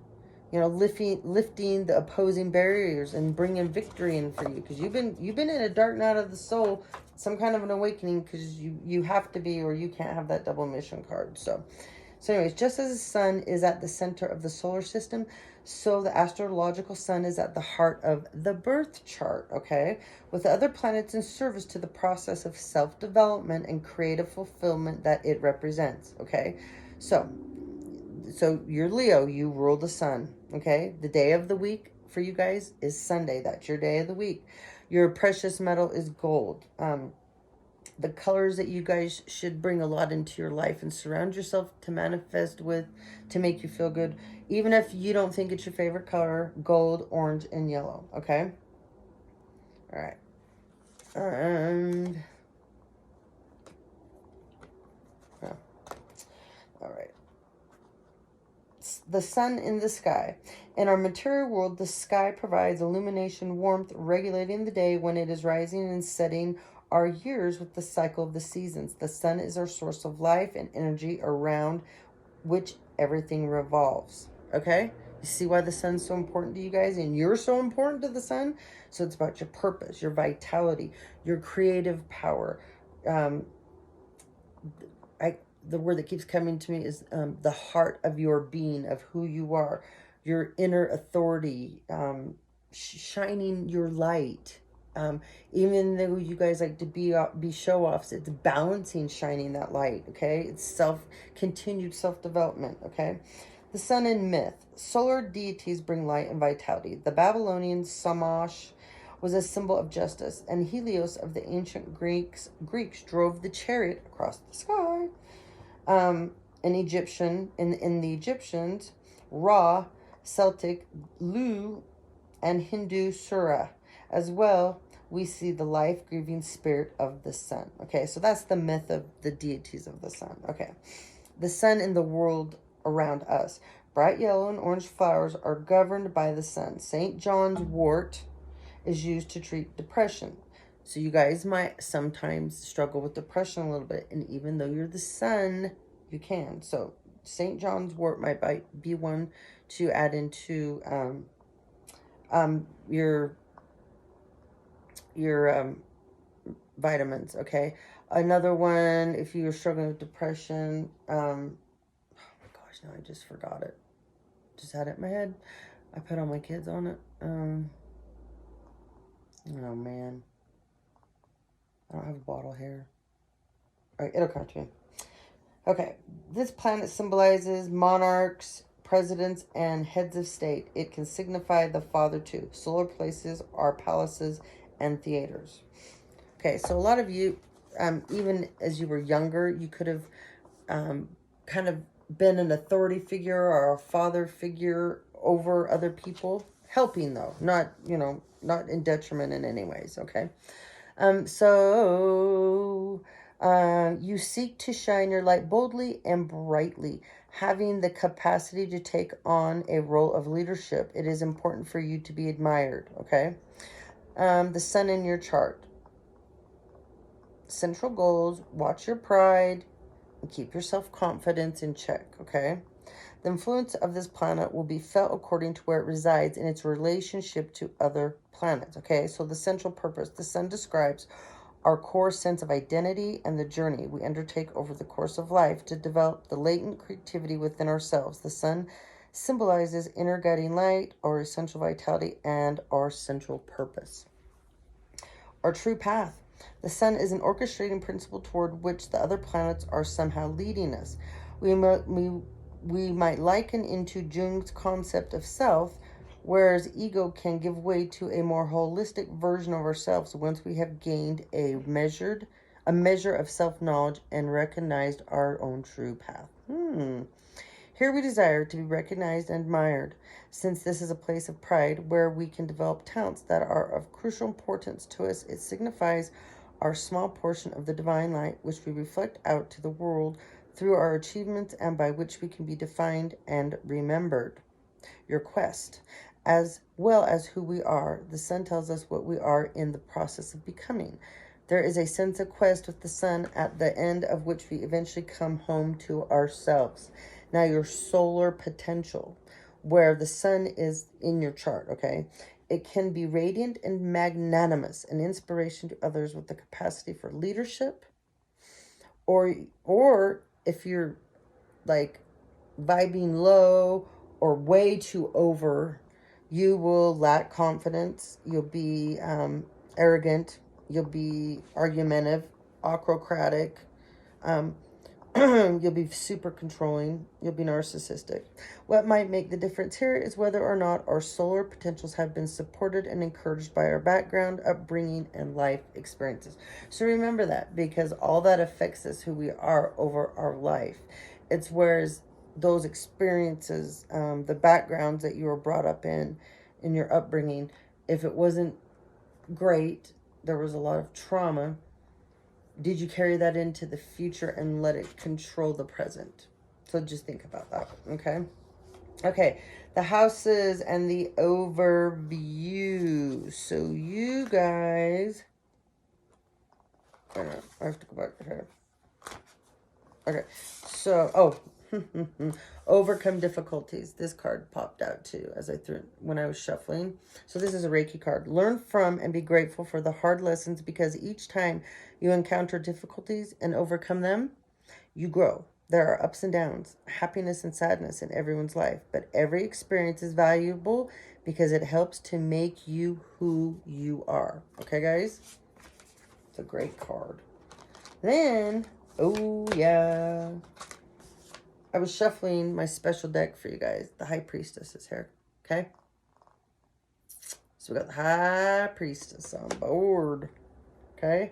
Speaker 1: you know, lifting the opposing barriers and bringing victory in for you, because you've been in a dark night of the soul, some kind of an awakening, because you have to be, or you can't have that double mission card. So anyways, just as the sun is at the center of the solar system, so the astrological sun is at the heart of the birth chart, okay? With the other planets in service to the process of self-development and creative fulfillment that it represents, okay? So you're Leo, you rule the sun, okay? The day of the week for you guys is Sunday. That's your day of the week. Your precious metal is gold. The colors that you guys should bring a lot into your life and surround yourself to manifest with, to make you feel good, even if you don't think it's your favorite color: gold, orange, and yellow. Okay. All right. And all right. The sun in the sky. In our material world, the sky provides illumination, warmth, regulating the day when it is rising and setting our years with the cycle of the seasons. The sun is our source of life and energy around which everything revolves. Okay? You see why the sun's so important to you guys, and you're so important to the sun? So it's about your purpose, your vitality, your creative power. The word that keeps coming to me is the heart of your being, of who you are, your inner authority, shining your light. Even though you guys like to be show-offs, it's balancing, shining that light, okay? It's continued self-development, okay? The sun in myth. Solar deities bring light and vitality. The Babylonian Shamash was a symbol of justice, and Helios of the ancient Greeks drove the chariot across the sky. In the Egyptians, Ra, Celtic, Lu, and Hindu Surya. As well, we see the life-giving spirit of the sun. Okay, so that's the myth of the deities of the sun. Okay, the sun in the world around us. Bright yellow and orange flowers are governed by the sun. St. John's wort is used to treat depression. So you guys might sometimes struggle with depression a little bit, and even though you're the sun, you can. So St. John's wort might be one to add into your vitamins. Okay, another one if you're struggling with depression. Oh my gosh, now I just forgot it. Just had it in my head. I put all my kids on it. Oh man, I don't have a bottle here. All right, it'll come to me. Okay, this planet symbolizes monarchs, presidents, and heads of state. It can signify the father too. Solar places are palaces and theaters. Okay, so a lot of you, even as you were younger, you could have kind of been an authority figure or a father figure over other people. helping though, not, you know, not in detriment in any ways, okay? So you seek to shine your light boldly and brightly, having the capacity to take on a role of leadership. It is important for you to be admired, okay? The sun in your chart. Central goals, watch your pride, and keep your self-confidence in check, okay? The influence of this planet will be felt according to where it resides in its relationship to other planets, okay? So the central purpose, the sun describes our core sense of identity and the journey we undertake over the course of life to develop the latent creativity within ourselves. The sun symbolizes inner guiding light, our essential vitality, and our central purpose. Our true path. The sun is an orchestrating principle toward which the other planets are somehow leading us. We might liken into Jung's concept of self, whereas ego can give way to a more holistic version of ourselves once we have gained a measure of self-knowledge and recognized our own true path. Here we desire to be recognized and admired, since this is a place of pride where we can develop talents that are of crucial importance to us. It signifies our small portion of the divine light, which we reflect out to the world through our achievements and by which we can be defined and remembered. Your quest, as well as who we are. The sun tells us what we are in the process of becoming. There is a sense of quest with the sun, at the end of which we eventually come home to ourselves. Now, your solar potential, where the sun is in your chart, okay? It can be radiant and magnanimous, an inspiration to others with the capacity for leadership, or if you're like vibing low or way too over, you will lack confidence. You'll be arrogant. You'll be argumentative, autocratic. You'll be super controlling. You'll be narcissistic. What might make the difference here is whether or not our solar potentials have been supported and encouraged by our background, upbringing, and life experiences. So remember that, because all that affects us, who we are over our life. It's whereas those experiences, the backgrounds that you were brought up in your upbringing, if it wasn't great, there was a lot of trauma, did you carry that into the future and let it control the present? So just think about that, okay? Okay, the houses and the overview. So you guys, I have to go back here. Okay, so, overcome difficulties. This card popped out too as I threw when I was shuffling. So this is a Reiki card. Learn from and be grateful for the hard lessons, because each time you encounter difficulties and overcome them, you grow. There are ups and downs, happiness and sadness in everyone's life, but every experience is valuable because it helps to make you who you are. Okay, guys? It's a great card. Then, oh yeah, I was shuffling my special deck for you guys. The High Priestess is here, okay? So we got the High Priestess on board, okay?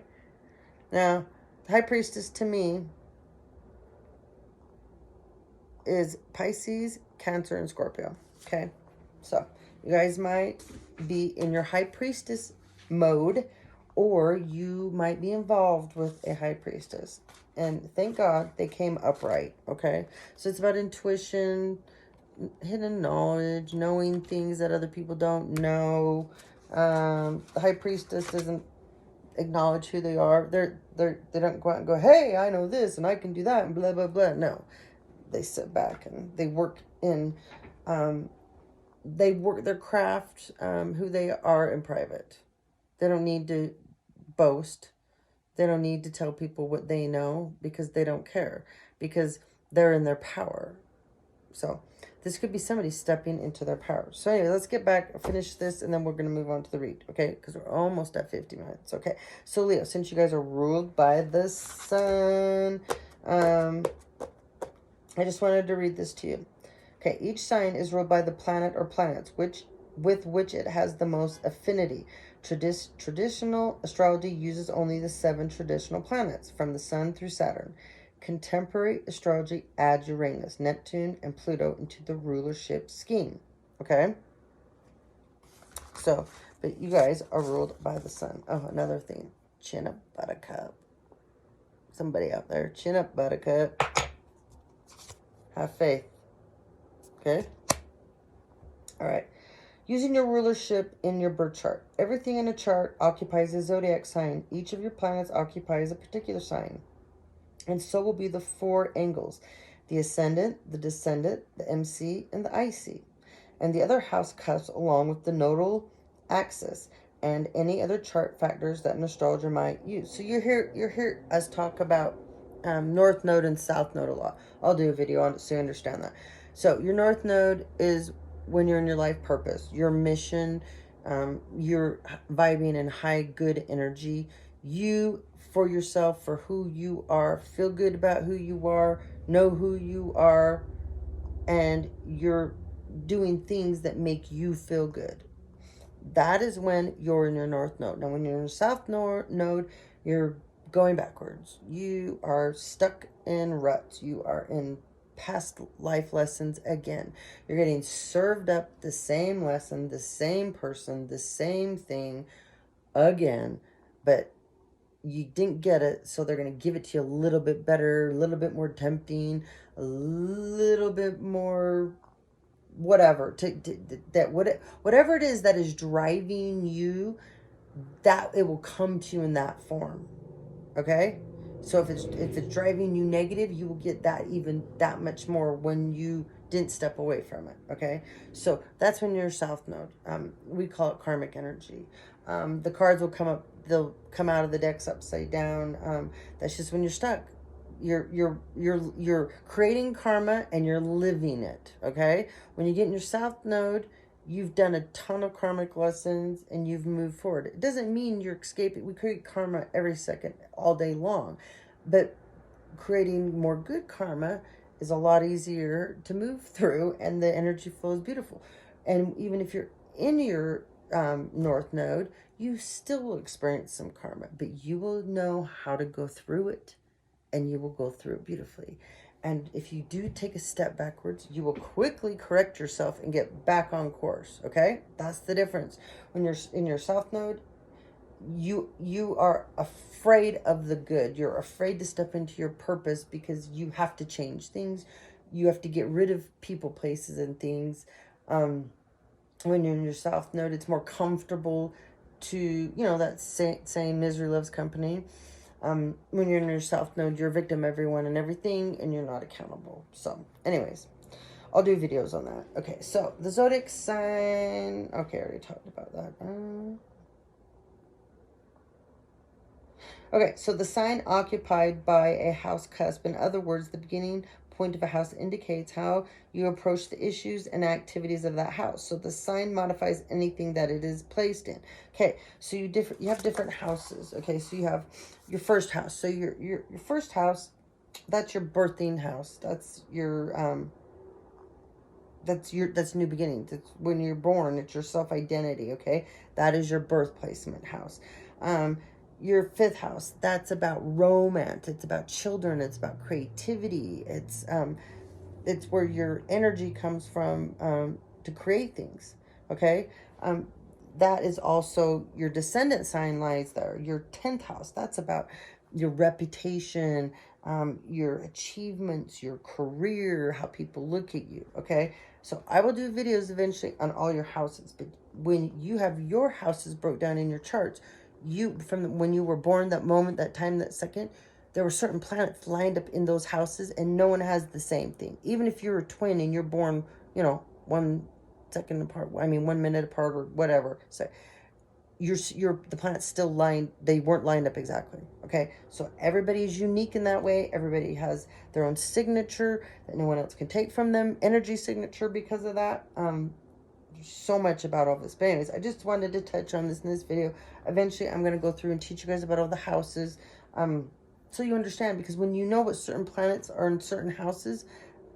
Speaker 1: Now, the High Priestess to me is Pisces, Cancer, and Scorpio, okay? So you guys might be in your High Priestess mode, or you might be involved with a High Priestess. And thank God they came upright, okay? So it's about intuition, hidden knowledge, knowing things that other people don't know. The High Priestess doesn't acknowledge who they are. They don't go out and go, hey, I know this and I can do that and blah, blah, blah. No. They sit back and they work in, they work their craft, who they are in private. They don't need to boast. They don't need to tell people what they know, because they don't care, because they're in their power. So this could be somebody stepping into their power. So anyway, let's get back, finish this, and then we're going to move on to the read, okay? Because we're almost at 50 minutes, okay? So Leo, since you guys are ruled by the sun, I just wanted to read this to you. Okay, each sign is ruled by the planet or planets with which it has the most affinity. Traditional astrology uses only the 7 traditional planets, from the Sun through Saturn. Contemporary astrology adds Uranus, Neptune, and Pluto into the rulership scheme. Okay? So, but you guys are ruled by the sun. Oh, another thing. Chin up, buttercup. Somebody out there. Chin up, buttercup. Have faith. Okay? All right. Using your rulership in your birth chart. Everything in a chart occupies a zodiac sign. Each of your planets occupies a particular sign. And so will be the 4 angles. The ascendant, the descendant, the MC, and the IC. And the other house cuts along with the nodal axis and any other chart factors that an astrologer might use. So you're here us talk about North Node and South Node a lot. I'll do a video on it so you understand that. So your North Node is when you're in your life purpose, your mission, you're vibing in high good energy. You, for yourself, for who you are, feel good about who you are, know who you are, and you're doing things that make you feel good. That is when you're in your North Node. Now, when you're in your South Node, you're going backwards. You are stuck in ruts. You are in past life lessons again. You're getting served up the same lesson, the same person, the same thing again, but you didn't get it, so they're going to give it to you a little bit better, a little bit more tempting, a little bit more whatever, whatever it is that is driving you, that it will come to you in that form. Okay? So if it's driving you negative, you will get that even that much more when you didn't step away from it. Okay? So that's when you're South Node. We call it karmic energy. The cards will come up, they'll come out of the decks upside down. That's just when you're stuck. You're creating karma and you're living it. Okay? When you get in your South Node, you've done a ton of karmic lessons and you've moved forward. It doesn't mean you're escaping. We create karma every second, all day long. But creating more good karma is a lot easier to move through, and the energy flow is beautiful. And even if you're in your North Node, you still will experience some karma, but you will know how to go through it, and you will go through it beautifully. And if you do take a step backwards, you will quickly correct yourself and get back on course, okay? That's the difference. When you're in your South Node, you are afraid of the good. You're afraid to step into your purpose because you have to change things. You have to get rid of people, places, and things. When you're in your South Node, it's more comfortable to, that saying, misery loves company. When you're in your South Node, you're a victim of everyone and everything, and you're not accountable. So, anyways, I'll do videos on that. Okay, so the zodiac sign. Okay, I already talked about that. Okay, so the sign occupied by a house cusp. In other words, the beginning point of a house indicates how you approach the issues and activities of that house. So the sign modifies anything that it is placed in. Okay, so you have different houses. Okay, so you have your first house. So your first house, that's your birthing house. That's that's new beginnings. It's when you're born. It's your self-identity. Okay, that is your birth placement house. Your fifth house, that's about romance. It's about children. It's about creativity. It's where your energy comes from to create things. Okay, that is also your descendant sign lies there. Your 10th house, that's about your reputation, your achievements, your career, how people look at you. Okay, so I will do videos eventually on all your houses, but when you have your houses broke down in your charts, from when you were born, that moment, that time, that second, there were certain planets lined up in those houses, and no one has the same thing. Even if you're a twin and you're born, 1 second apart, 1 minute apart or whatever, so the planets still they weren't lined up exactly. Okay, so everybody is unique in that way. Everybody has their own signature that no one else can take from them, energy signature, because of that. So much about all this, but anyways, I just wanted to touch on this in this video. Eventually I'm going to go through and teach you guys about all the houses, so you understand, because when you know what certain planets are in certain houses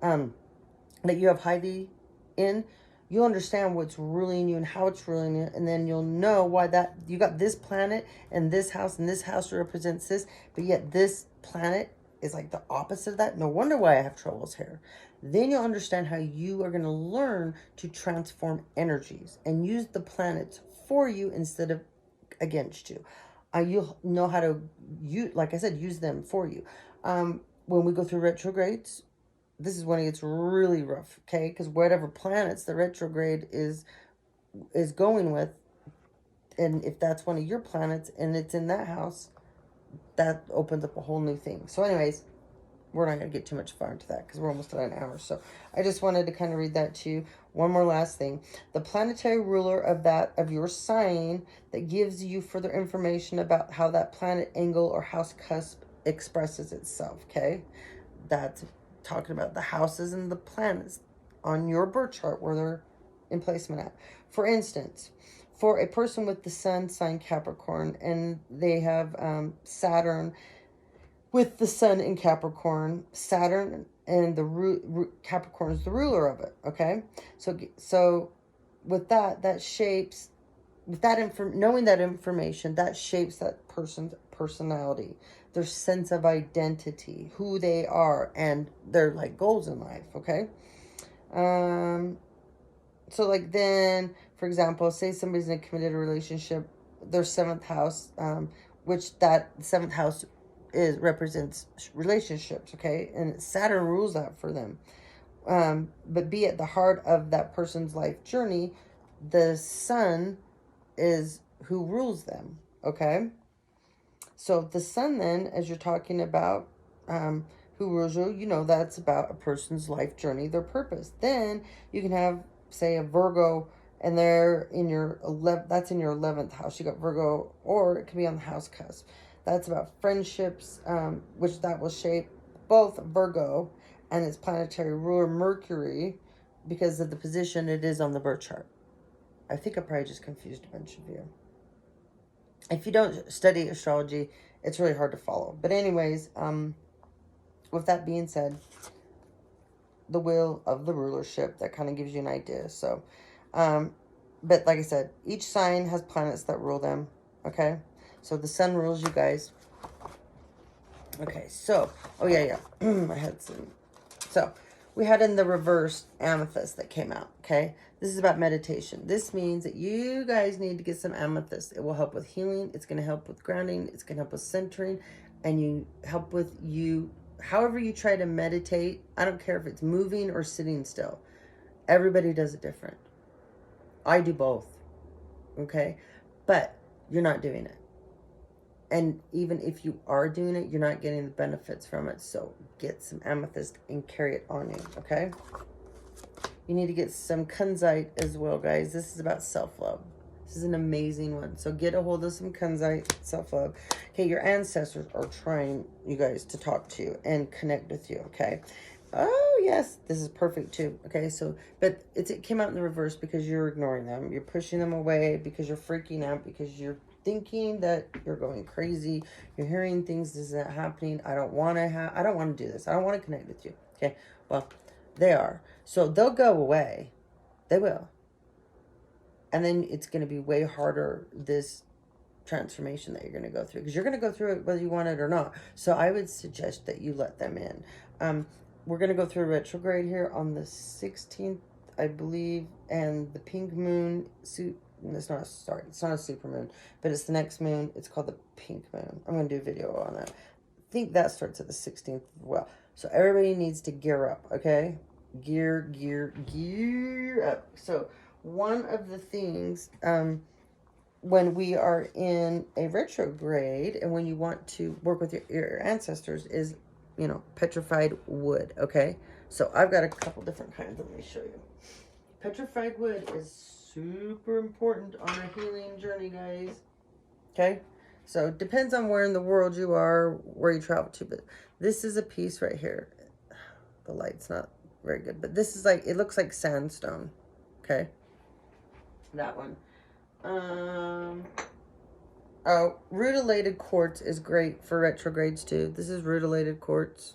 Speaker 1: that you have highly in, you'll understand what's ruling you and how it's ruling you, and then you'll know why that you got this planet and this house represents this, but yet this planet is like the opposite of that. No wonder why I have troubles here. Then you'll understand how you are going to learn to transform energies and use the planets for you instead of against you. You'll know how to, like I said, use them for you. When we go through retrogrades, this is when it gets really rough, okay? Because whatever planets the retrograde is going with, and if that's one of your planets and it's in that house, that opens up a whole new thing. So anyways, we're not going to get too much far into that because we're almost at an hour. So I just wanted to kind of read that to you. One more last thing. The planetary ruler of your sign that gives you further information about how that planet angle or house cusp expresses itself, okay? That's talking about the houses and the planets on your birth chart where they're in placement at. For instance, for a person with the sun sign Capricorn and they have Saturn with the sun in Capricorn, Saturn and the Capricorn is the ruler of it, okay? So with that shapes, with that knowing that information, that shapes that person's personality, their sense of identity, who they are, and their like goals in life, okay? So like then, for example, say somebody's in a committed relationship, their 7th house, which that 7th house represents relationships, okay? And Saturn rules that for them. But be at the heart of that person's life journey, the sun is who rules them, okay? So the sun then, as you're talking about who rules you, you know that's about a person's life journey, their purpose. Then you can have, say, a Virgo, and they're in your 11th house. You got Virgo, or it can be on the house cusp. That's about friendships, which that will shape both Virgo and its planetary ruler Mercury because of the position it is on the birth chart. I think I probably just confused a bunch of you. If you don't study astrology, it's really hard to follow. But anyways, with that being said, the wheel of the rulership, that kind of gives you an idea. So, but like I said, each sign has planets that rule them, okay? So the sun rules you guys. Okay, so, oh yeah. I had some. So, we had in the reverse amethyst that came out, okay? This is about meditation. This means that you guys need to get some amethyst. It will help with healing. It's going to help with grounding. It's going to help with centering. And you help with you, however you try to meditate. I don't care if it's moving or sitting still. Everybody does it different. I do both, okay? But you're not doing it. And even if you are doing it, you're not getting the benefits from it. So get some amethyst and carry it on you, okay? You need to get some kunzite as well, guys. This is about self-love. This is an amazing one. So get a hold of some kunzite, self-love. Okay, your ancestors are trying, you guys, to talk to you and connect with you, okay? Oh, yes, this is perfect too, okay? So, but it came out in the reverse because you're ignoring them. You're pushing them away because you're freaking out, because you're thinking that you're going crazy. You're hearing things, this isn't happening. I don't want to do this. I don't want to connect with you, okay? Well, they are. So they'll go away. They will. And then it's going to be way harder, this transformation that you're going to go through, because you're going to go through it whether you want it or not. So I would suggest that you let them in. We're going to go through a retrograde here on the 16th, I believe, and the pink moon it's not a super moon, but it's the next moon. It's called the pink moon. I'm going to do a video on that. I think that starts at the 16th as well. So everybody needs to gear up, okay? Gear up. So one of the things, when we are in a retrograde and when you want to work with your ancestors is, petrified wood, okay? So I've got a couple different kinds. Let me show you. Petrified wood is super important on a healing journey, guys. Okay? So it depends on where in the world you are, where you travel to, but this is a piece right here. The light's not very good, but this is like, it looks like sandstone. Okay? That one. Rutilated quartz is great for retrogrades too. This is rutilated quartz.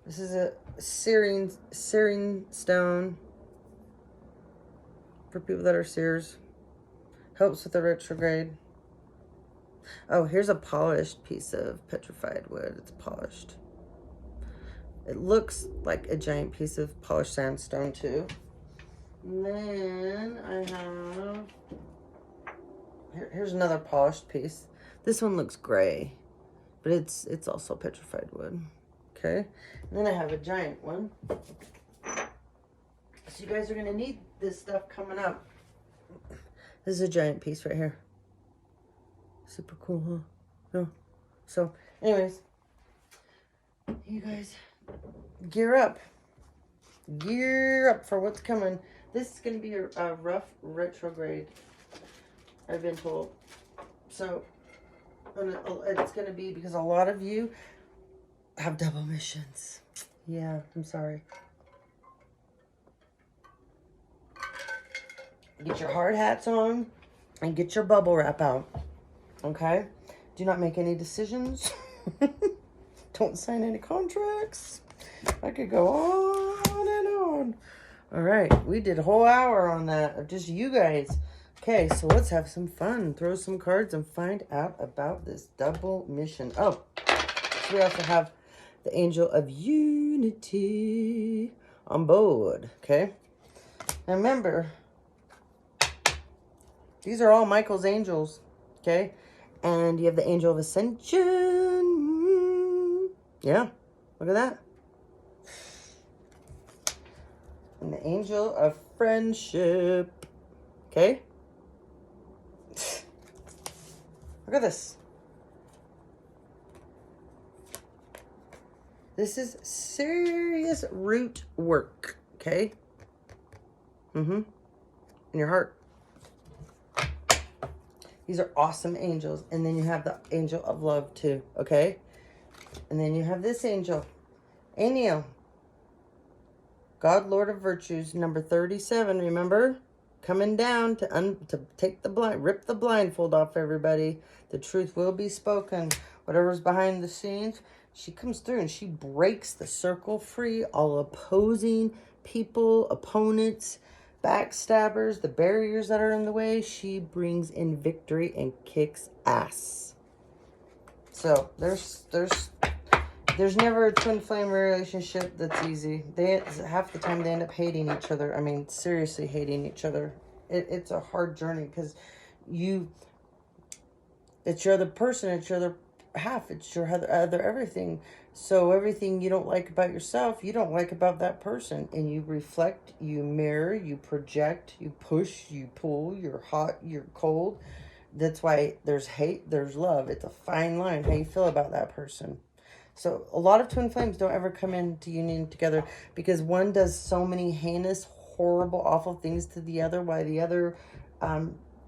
Speaker 1: This is a searing stone for people that are seers. Helps with the retrograde. Oh, here's a polished piece of petrified wood. It's polished. It looks like a giant piece of polished sandstone too. And then I have, here's another polished piece. This one looks gray, but it's also petrified wood. Okay. And then I have a giant one. So you guys are going to need this stuff coming up. This is a giant piece right here. Super cool, huh? No. So, anyways, you guys gear up. Gear up for what's coming. This is going to be a rough retrograde, I've been told. So, it's going to be because a lot of you have double missions. Yeah, I'm sorry. Get your hard hats on and get your bubble wrap out. Okay? Do not make any decisions. Don't sign any contracts. I could go on and on. All right. We did a whole hour on that of just you guys. Okay, so let's have some fun. Throw some cards and find out about this double mission. Oh, so we also have the Angel of Unity on board. Okay? Now remember, these are all Michael's angels, okay? And you have the Angel of Ascension. Yeah, look at that. And the Angel of Friendship, okay? Look at this. This is serious root work, okay? In your heart. These are awesome angels. And then you have the Angel of Love too, okay? And then you have this angel, Aniel. God, Lord of Virtues, number 37, remember? Coming down to take the blind, rip the blindfold off everybody. The truth will be spoken. Whatever's behind the scenes, she comes through and she breaks the circle free. All opposing people, opponents, backstabbers, the barriers that are in the way, she brings in victory and kicks ass. So there's never a twin flame relationship that's easy. Half the time they end up hating each other. I mean, seriously hating each other. It's a hard journey because it's your other person, it's your other half, it's your other everything. So everything you don't like about yourself, you don't like about that person. And you reflect, you mirror, you project, you push, you pull, you're hot, you're cold. That's why there's hate, there's love. It's a fine line, how you feel about that person. So a lot of twin flames don't ever come into union together because one does so many heinous, horrible, awful things to the other, while the other,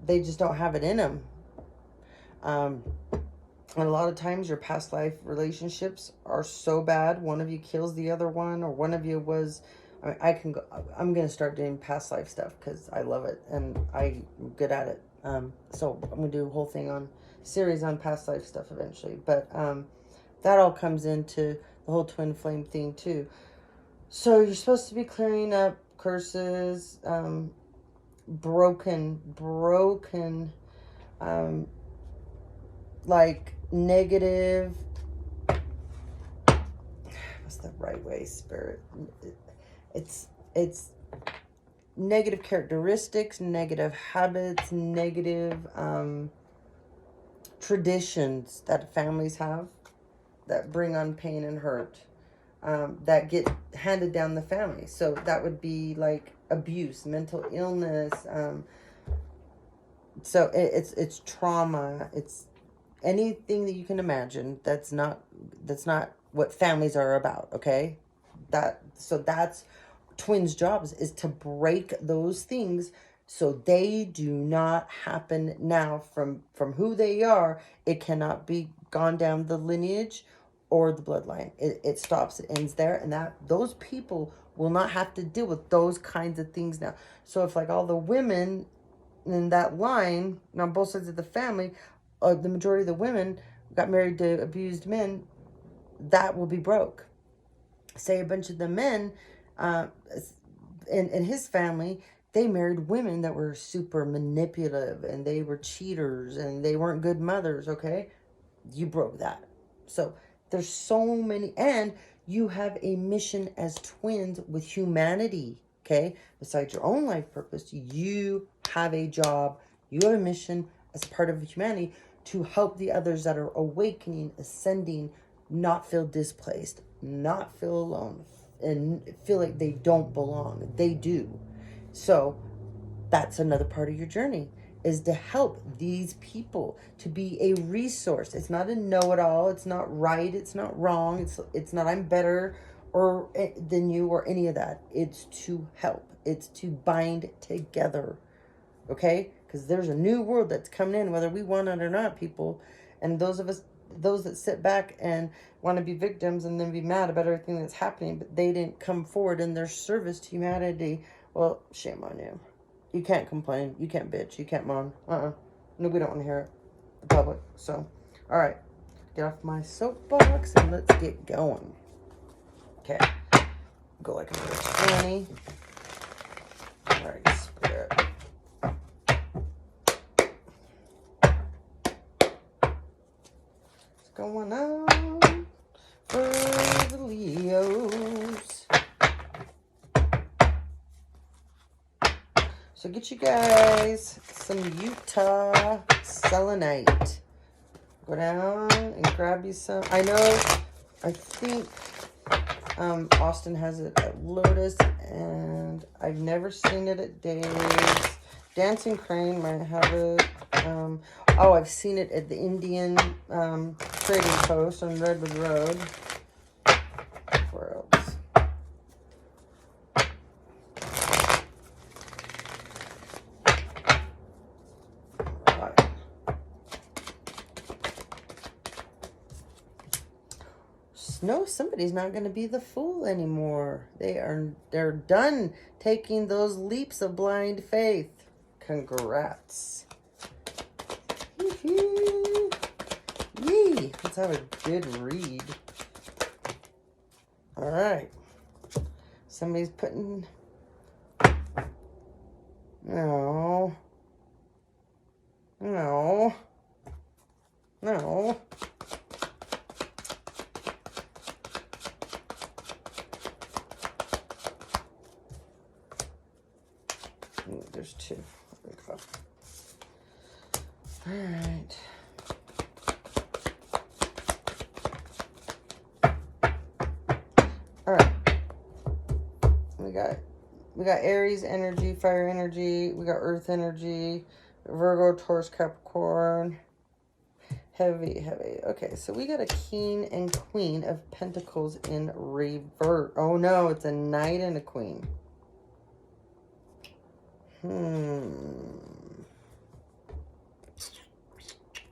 Speaker 1: they just don't have it in them. And a lot of times your past life relationships are so bad, one of you kills the other one, or one of you was, I'm going to start doing past life stuff because I love it and I'm good at it. So I'm going to do a whole thing on series on past life stuff eventually. But that all comes into the whole twin flame thing too. So you're supposed to be clearing up curses, broken, like negative, what's the right way, Spirit? It's negative characteristics, negative habits, negative traditions that families have that bring on pain and hurt, that get handed down the family. So that would be like abuse, mental illness. So it's trauma. It's anything that you can imagine. That's not what families are about. Okay, that's twins' jobs is to break those things so they do not happen now from who they are. It cannot be gone down the lineage or the bloodline. It stops, it ends there, and that those people will not have to deal with those kinds of things now. So if like all the women in that line on both sides of the family, the majority of the women got married to abused men, that will be broke. Say a bunch of the men in his family, they married women that were super manipulative and they were cheaters and they weren't good mothers, okay? You broke that. So there's so many, and You have a mission as twins with humanity, okay? Besides your own life purpose, you have a job, you have a mission as part of humanity to help the others that are awakening, ascending, not feel displaced, not feel alone, and feel like they don't belong. They do. So that's another part of your journey, is to help these people, to be a resource. It's not a know-it-all. It's not right. It's not wrong. It's not I'm better or than you or any of that. It's to help. It's to bind together. Okay? Because there's a new world that's coming in, whether we want it or not, people. And those that sit back and want to be victims and then be mad about everything that's happening, but they didn't come forward in their service to humanity, well, shame on you. You can't complain. You can't bitch. You can't moan. No, we don't want to hear it. The public. So, all right. Get off my soapbox and let's get going. Okay. Go like another 20. All right, Spirit. What's going on for the Leos? So get you guys some Utah selenite. Go down and grab you some. I think Austin has it at Lotus, and I've never seen it at Dave's. Dancing Crane might have it. I've seen it at the Indian Trading Post on Redwood Road. Where else? No, somebody's not going to be the fool anymore. They're done taking those leaps of blind faith. Congrats. Yee. Let's have a good read. All right. Somebody's putting... No. No. No. There's two. There we go. All right. All right. We got Aries energy, fire energy. We got Earth energy, Virgo, Taurus, Capricorn. Heavy. Okay, so we got a King and Queen of Pentacles in reverse. Oh no, it's a Knight and a Queen.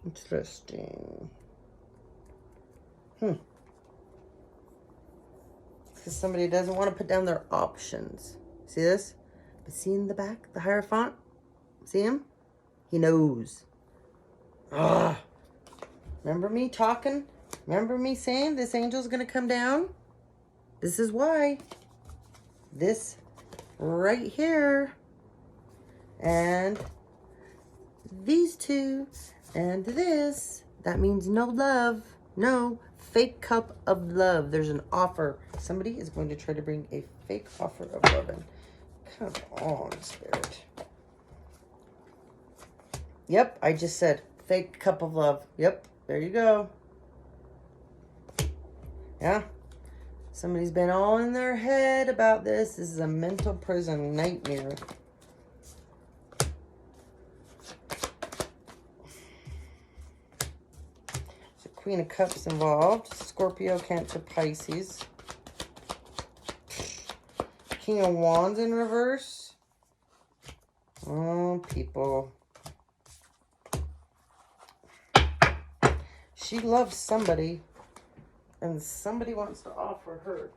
Speaker 1: Interesting. Because somebody doesn't want to put down their options. See this? But see in the back, the Hierophant? See him? He knows. Remember me talking? Remember me saying this angel's going to come down? This is why. This right here. And these two and this, that means no love. No fake cup of love. There's an offer. Somebody is going to try to bring a fake offer of love in. Come on, Spirit. Yep, I just said fake cup of love. Yep, there you go. Yeah. Somebody's been all in their head about this. This is a mental prison nightmare. Queen of Cups involved. Scorpio, Cancer, Pisces. King of Wands in reverse. Oh, people. She loves somebody, and somebody wants to offer her.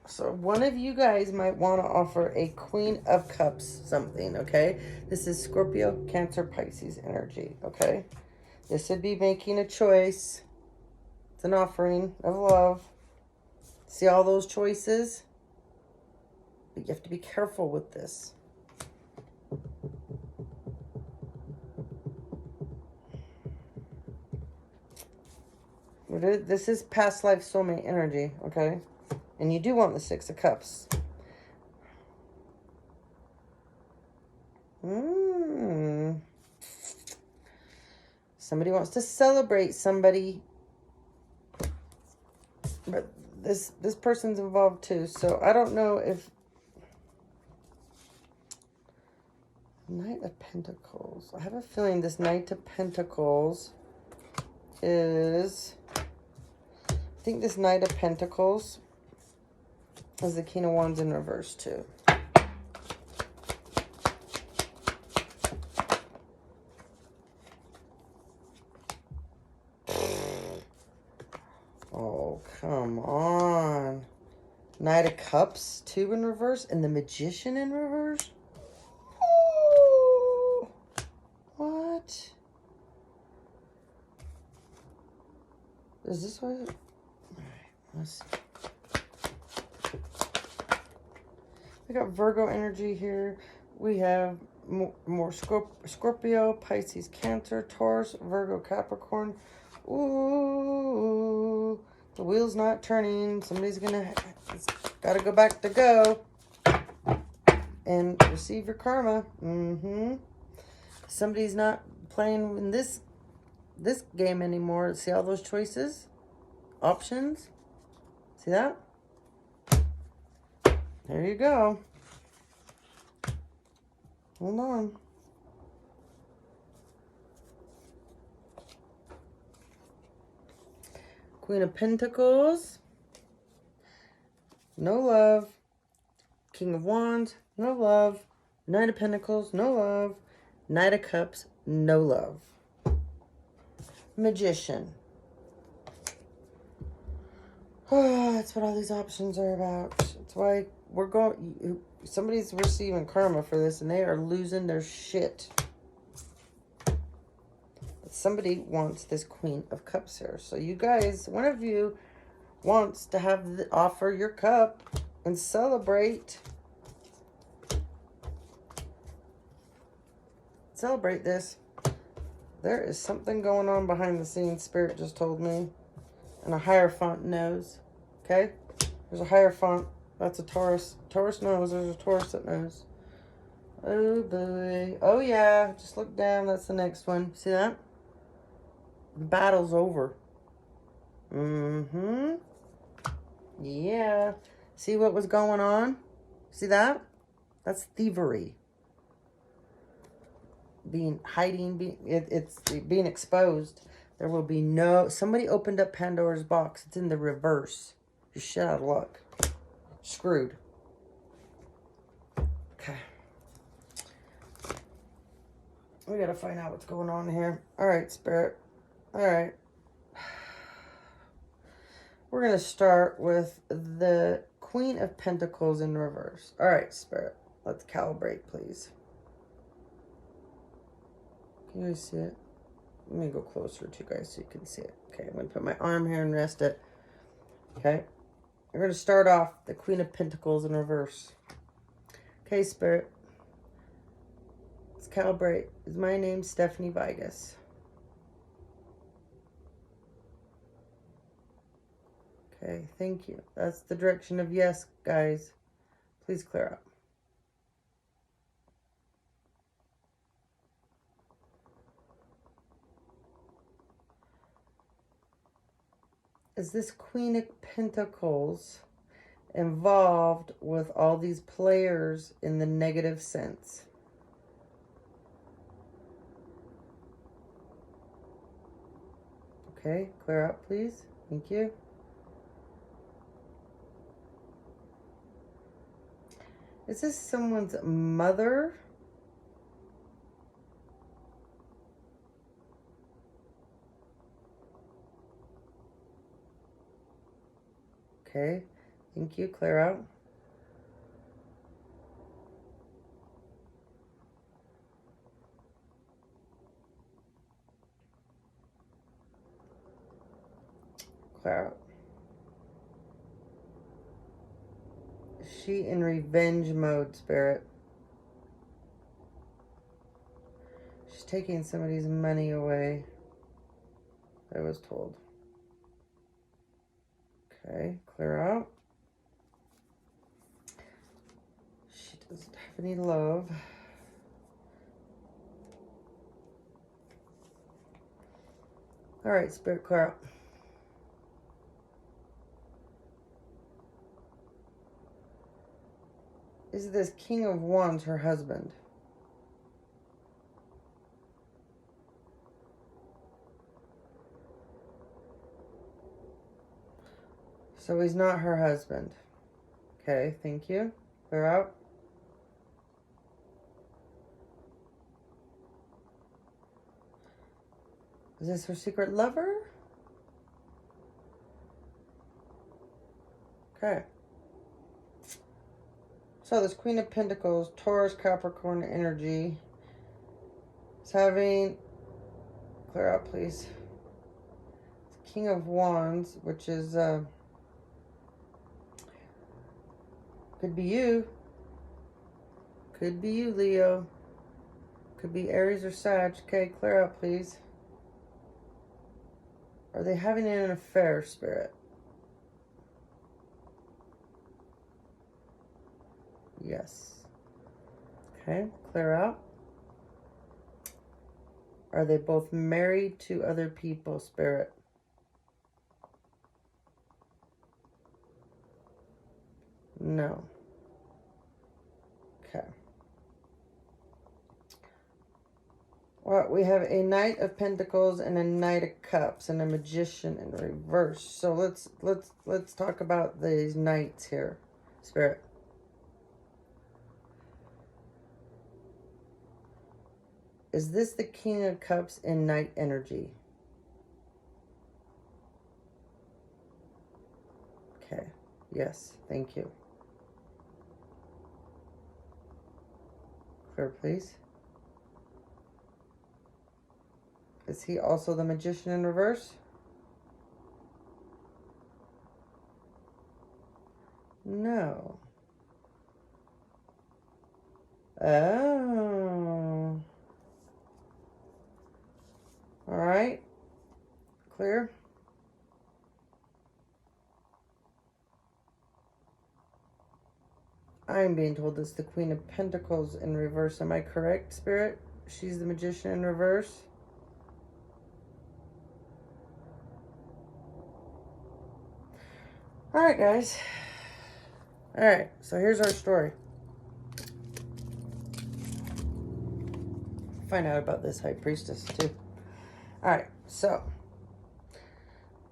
Speaker 1: So one of you guys might want to offer a Queen of Cups something, okay? This is Scorpio, Cancer, Pisces energy, okay? This would be making a choice. It's an offering of love. See all those choices? But you have to be careful with this. This is past life soulmate energy, okay? And you do want the Six of Cups. Somebody wants to celebrate somebody. But this person's involved too. So I don't know if... Knight of Pentacles. I have a feeling this Knight of Pentacles is... I think this Knight of Pentacles is the King of Wands in reverse too. Oh, come on. Knight of Cups too in reverse and the Magician in reverse. Oh, what? Is this what? All right, let's see. We got Virgo energy here. We have more Scorpio, Pisces, Cancer, Taurus, Virgo, Capricorn. Ooh, the wheel's not turning. Somebody's got to go back to go and receive your karma. Somebody's not playing in this game anymore. See all those choices, options? See that? There you go. Hold on. Queen of Pentacles. No love. King of Wands. No love. Knight of Pentacles. No love. Knight of Cups. No love. Magician. Oh, that's what all these options are about. That's why we're going... Somebody's receiving karma for this, and they are losing their shit. But somebody wants this Queen of Cups here. So you guys, one of you wants to have offer your cup and celebrate. Celebrate this. There is something going on behind the scenes, Spirit just told me. And a Hierophant knows. Okay? There's a Hierophant. That's a Taurus. Taurus knows. There's a Taurus that knows. Oh, boy. Oh, yeah. Just look down. That's the next one. See that? The battle's over. Yeah. See what was going on? See that? That's thievery. It's being exposed. There will be no... Somebody opened up Pandora's box. It's in the reverse. You're shit out of luck. Screwed. Okay. We gotta find out what's going on here. All right, Spirit. All right. We're gonna start with the Queen of Pentacles in reverse. All right, Spirit. Let's calibrate, please. Can you guys see it? Let me go closer to you guys so you can see it. Okay, I'm gonna put my arm here and rest it. Okay. We're going to start off the Queen of Pentacles in reverse. Okay, Spirit. Let's calibrate. Is my name Stephanie Vigas? Okay, thank you. That's the direction of yes, guys. Please clear up. Is this Queen of Pentacles involved with all these players in the negative sense? Okay, clear up, please. Thank you. Is this someone's mother? Okay, thank you. Clear out. Clear out. Is she in revenge mode, Spirit? She's taking somebody's money away, I was told. Okay, clear out. We need love. All right, Spirit, clear out. Is this King of Wands her husband? So he's not her husband. Okay, thank you. Clear out. Is this her secret lover? Okay. So this Queen of Pentacles, Taurus, Capricorn energy is having, clear out please, King of Wands, which is, could be you. Could be you, Leo. Could be Aries or Sag. Okay, clear out please. Are they having an affair, Spirit? Yes. Okay, clear out. Are they both married to other people, Spirit? No. Okay. Well, we have a Knight of Pentacles and a Knight of Cups and a Magician in reverse. So let's talk about these knights here, Spirit. Is this the King of Cups in Knight energy? Okay. Yes. Thank you. Clear, please. Is he also the Magician in reverse? No. Oh. All right. Clear. I'm being told it's the Queen of Pentacles in reverse. Am I correct, Spirit? She's the Magician in reverse. All right, guys. All right, so here's our story. Find out about this High Priestess, too. All right, so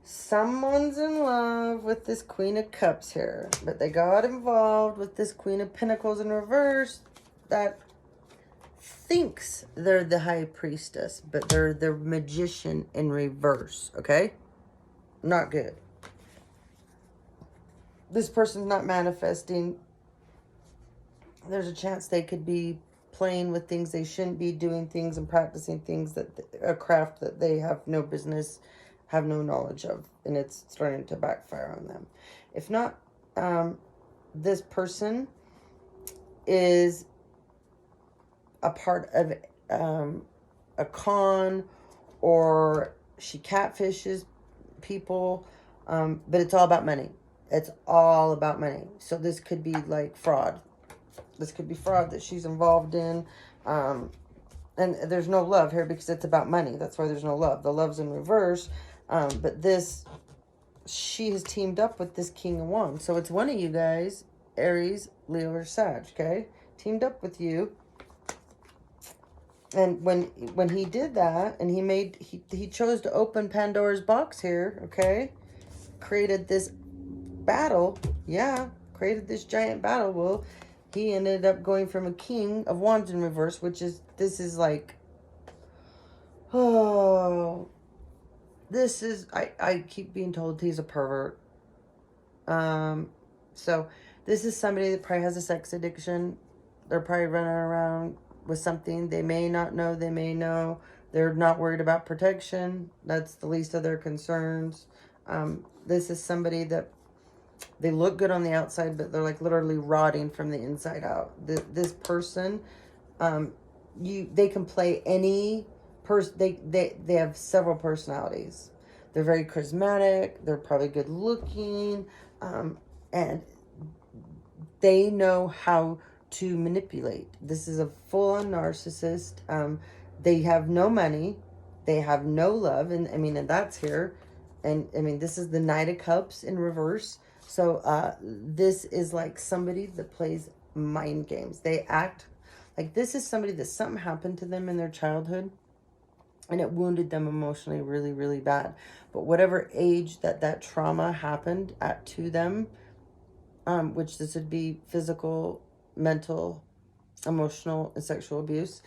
Speaker 1: someone's in love with this Queen of Cups here, but they got involved with this Queen of Pentacles in reverse that thinks they're the High Priestess, but they're the Magician in reverse, okay? Not good. This person's not manifesting. There's a chance they could be playing with things they shouldn't be, doing things and practicing things that a craft that they have no business, have no knowledge of, and it's starting to backfire on them. If not, this person is a part of a con, or she catfishes people, but it's all about money. It's all about money. So this could be like fraud. This could be fraud that she's involved in. And there's no love here because it's about money. That's why there's no love. The love's in reverse. But this, she has teamed up with this King of Wands. So it's one of you guys, Aries, Leo, or Sag, okay? Teamed up with you. And when he did that, and he chose to open Pandora's box here, okay? Created this battle, yeah, created this giant battle. Well, he ended up going from a King of Wands in reverse, which is, this is like, oh, this is, I keep being told he's a pervert. So this is somebody that probably has a sex addiction. They're probably running around with something. They may not know, they may know. They're not worried about protection. That's the least of their concerns. This is somebody that they look good on the outside, but they're like literally rotting from the inside out. This person, they can play any person. They have several personalities. They're very charismatic. They're probably good looking, and they know how to manipulate. This is a full-on narcissist. They have no money. They have no love. And I mean, and that's here. And I mean, this is the Knight of Cups in reverse. So this is like somebody that plays mind games. They act like this is somebody that something happened to them in their childhood and it wounded them emotionally really, really bad. But whatever age that trauma happened at to them, which this would be physical, mental, emotional, and sexual abuse,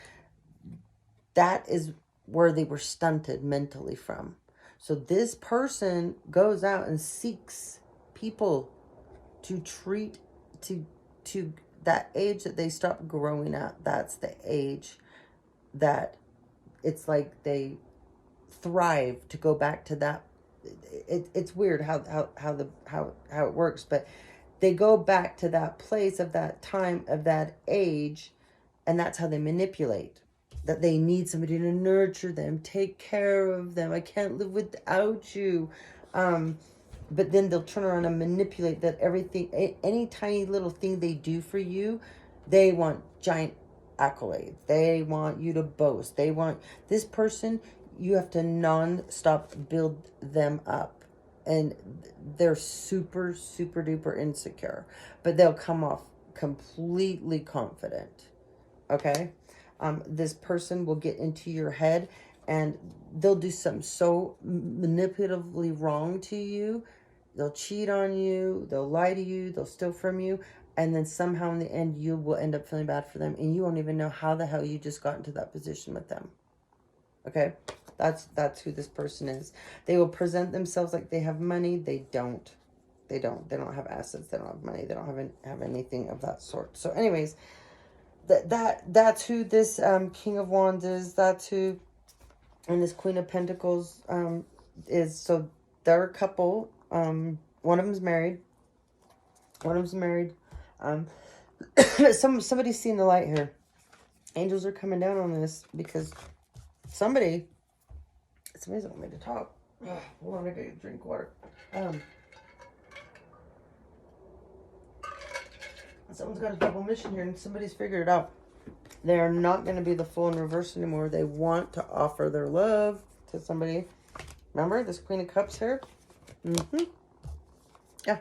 Speaker 1: that is where they were stunted mentally from. So this person goes out and seeks people to treat, to that age that they stop growing at. That's the age that it's like they thrive to go back to that. It's weird how it works, but they go back to that place of that time of that age, and that's how they manipulate. That they need somebody to nurture them, take care of them. I can't live without you. But then they'll turn around and manipulate that everything, any tiny little thing they do for you, they want giant accolades. They want you to boast. They want this person, you have to non-stop build them up. And they're super, super duper insecure. But they'll come off completely confident. Okay? This person will get into your head and they'll do something so manipulatively wrong to you. They'll cheat on you. They'll lie to you. They'll steal from you. And then somehow in the end, you will end up feeling bad for them. And you won't even know how the hell you just got into that position with them. Okay? That's who this person is. They will present themselves like they have money. They don't. They don't. They don't have assets. They don't have money. They don't have anything of that sort. So anyways, that's who this King of Wands is. That's who, and this Queen of Pentacles is. So they're a couple. One of them's married. Somebody's seen the light here. Angels are coming down on this because somebody's not want me to talk. Hold on, I gotta drink water. Someone's got a double mission here and somebody's figured it out. They're not going to be the Fool in reverse anymore. They want to offer their love to somebody. Remember this Queen of Cups here? Yeah.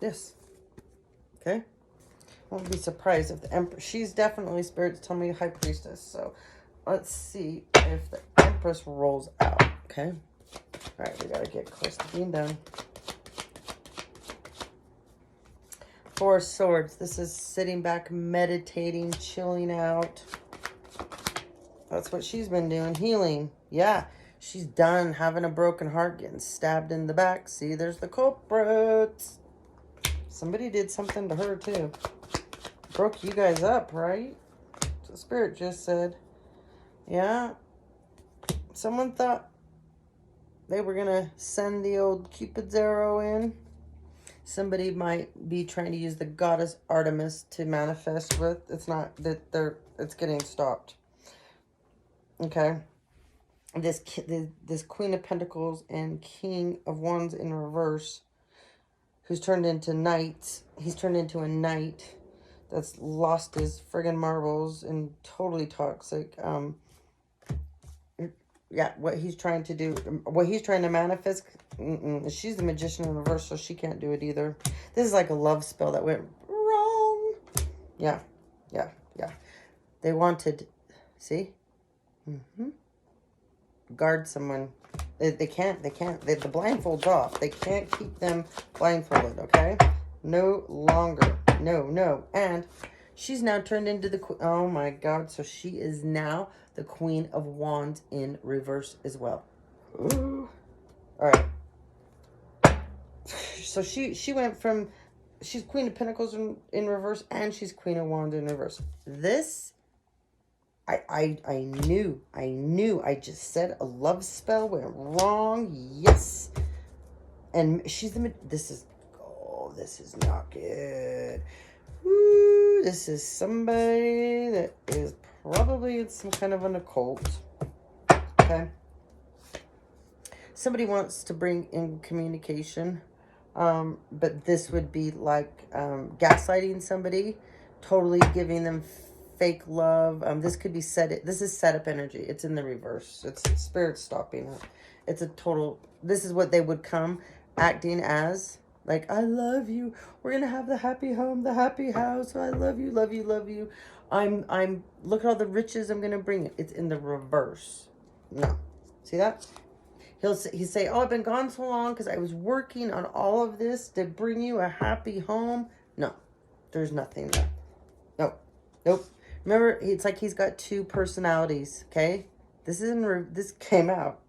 Speaker 1: This. Okay. Won't be surprised if the Empress. She's definitely, spirits tell me, High Priestess. So let's see if the Empress rolls out. Okay. All right. We got to get close to being done. Four of Swords. This is sitting back, meditating, chilling out. That's what she's been doing. Healing. Yeah. She's done having a broken heart, getting stabbed in the back. See, there's the culprits. Somebody did something to her, too. Broke you guys up, right? That's what Spirit just said. Yeah. Someone thought they were going to send the old Cupid's arrow in. Somebody might be trying to use the goddess Artemis to manifest with. It's not that it's getting stopped. Okay. This Queen of Pentacles and King of Wands in reverse, who's turned into knights. He's turned into a knight that's lost his friggin' marbles and totally toxic. Yeah, what he's trying to do, what he's trying to manifest, she's the Magician in reverse, so she can't do it either. This is like a love spell that went wrong. Yeah. They wanted, see? Guard someone. They can't. The blindfold's off. They can't keep them blindfolded, okay? No longer. No. And she's now turned into the queen. Oh my God. So she is now the Queen of Wands in reverse as well. Ooh. All right. So she went from, she's Queen of Pentacles in reverse and she's Queen of Wands in reverse. This, I knew. I just said a love spell went wrong. Yes. And she's this is not good. Woo, this is somebody that is probably in some kind of an occult. Okay. Somebody wants to bring in communication. But this would be like gaslighting somebody. totally giving them fake love. This could be this is set up energy. It's in the reverse. It's spirit stopping it. It's a total, this is what they would come acting as. Like, I love you. We're going to have the happy home, the happy house. I love you, love you, love you. Look at all the riches I'm going to bring. It's in the reverse. No. See that? He'll say, oh, I've been gone so long because I was working on all of this to bring you a happy home. No, there's nothing there. Nope. Nope. Remember, it's like he's got two personalities, okay? This came out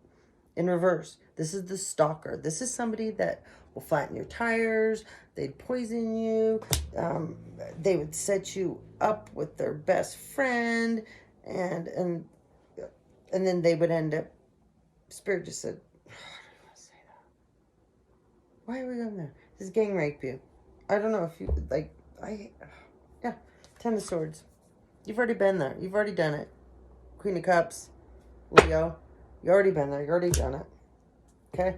Speaker 1: in reverse. This is the stalker. This is somebody that will flatten your tires. They'd poison you. They would set you up with their best friend. And then they would end up, Spirit just said, how do I want to say that? Why are we going there? This is gang rape you. I don't know if you, like, yeah, 10 of Swords. You've already been there. You've already done it. Queen of Cups, Leo. You already been there. You already done it. Okay?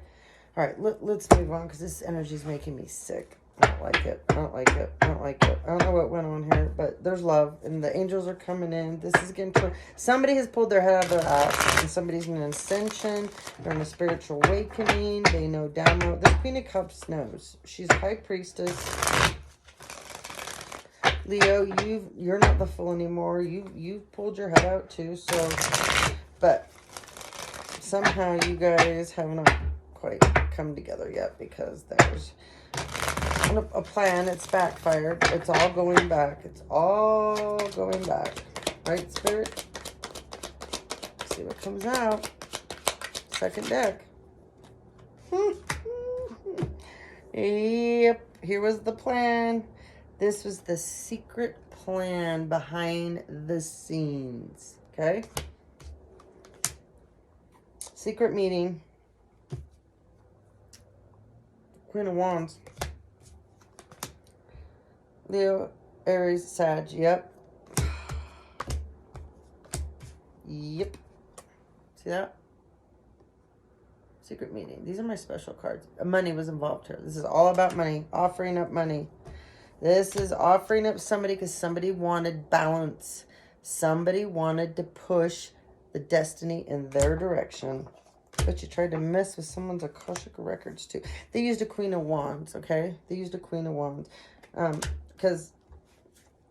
Speaker 1: All right, let's move on because this energy is making me sick. I don't like it. I don't like it. I don't like it. I don't know what went on here, but there's love, and the angels are coming in. This is getting to... Somebody has pulled their head out of their ass, and somebody's in an ascension. They're in a spiritual awakening. They know down low. This Queen of Cups knows. She's a high priestess. Leo, you're not the fool anymore. You pulled your head out too. So, but somehow you guys have not quite come together yet because there's a plan. It's backfired. It's all going back. It's all going back. Right, Spirit? Let's see what comes out. Second deck. Yep. Here was the plan. This was the secret plan behind the scenes. Okay? Secret meeting. Queen of Wands. Leo, Aries, Sag. Yep. Yep. See that? Secret meeting. These are my special cards. Money was involved here. This is all about money. Offering up money. This is offering up somebody because somebody wanted balance. Somebody wanted to push the destiny in their direction. But you tried to mess with someone's Akashic records too. They used a Queen of Wands, okay? They used a Queen of Wands. Because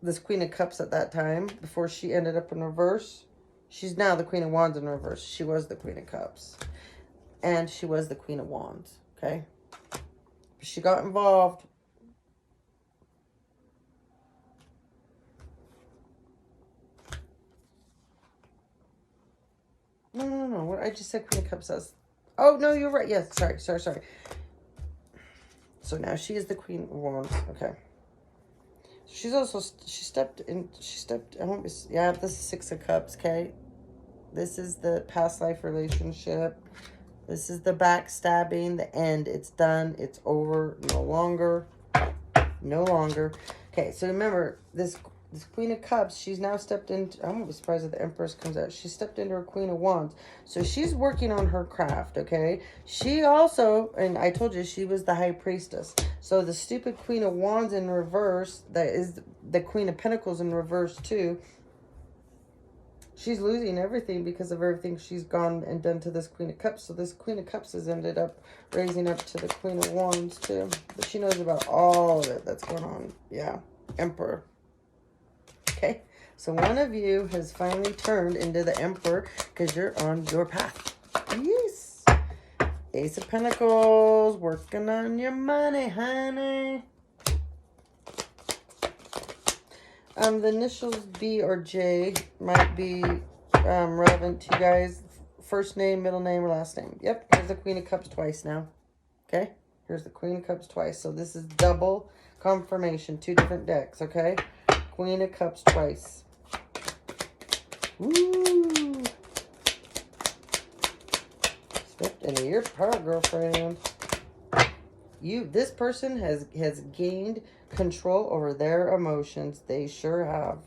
Speaker 1: this Queen of Cups at that time, before she ended up in reverse, she's now the Queen of Wands in reverse. She was the Queen of Cups. And she was the Queen of Wands, okay? But she got involved. No. What I just said Queen of Cups says. Oh, no, you're right. Yes, sorry. So now she is the Queen of Wands. Okay. She's also, I won't be, yeah, this is Six of Cups, okay? This is the past life relationship. This is the backstabbing, the end. It's done. It's over. No longer. Okay, so remember, this Queen of Cups, she's now stepped into, I won't be surprised if the Empress comes out. She stepped into her Queen of Wands. So she's working on her craft, okay? She also, and I told you, she was the High Priestess. So the stupid Queen of Wands in reverse, that is the Queen of Pentacles in reverse too. She's losing everything because of everything she's gone and done to this Queen of Cups. So this Queen of Cups has ended up raising up to the Queen of Wands too. But she knows about all of it that's going on. Yeah. Emperor. Okay. So one of you has finally turned into the Emperor because you're on your path. Yes. Ace of Pentacles. Working on your money, honey. The initials B or J might be relevant to you guys. First name, middle name, or last name. Yep, here's the Queen of Cups twice now. Okay, here's the Queen of Cups twice. So this is double confirmation. Two different decks, okay? Queen of Cups twice. Woo! Stepped into your power, girlfriend. This person has gained control over their emotions. They sure have.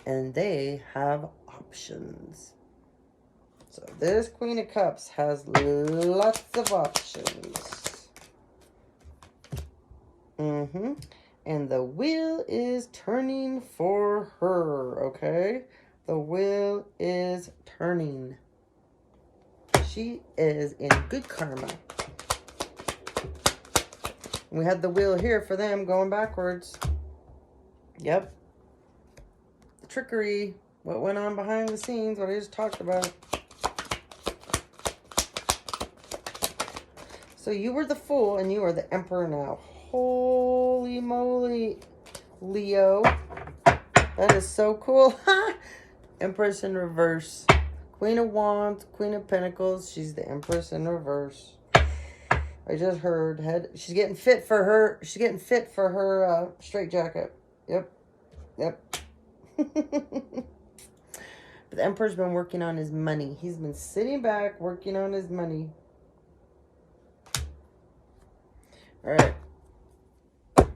Speaker 1: And they have options. So this Queen of Cups has lots of options. And the wheel is turning for her, okay? The wheel is turning. She is in good karma. We had the wheel here for them going backwards. Yep. The trickery. What went on behind the scenes, what I just talked about. So you were the Fool and you are the Emperor now. Holy moly, Leo. That is so cool. Empress in reverse. Queen of Wands, Queen of Pentacles. She's the Empress in reverse. I just heard. She's getting fit for her. She's getting fit for her straight jacket. Yep. Yep. But the Emperor's been working on his money. He's been sitting back working on his money. All right. I'm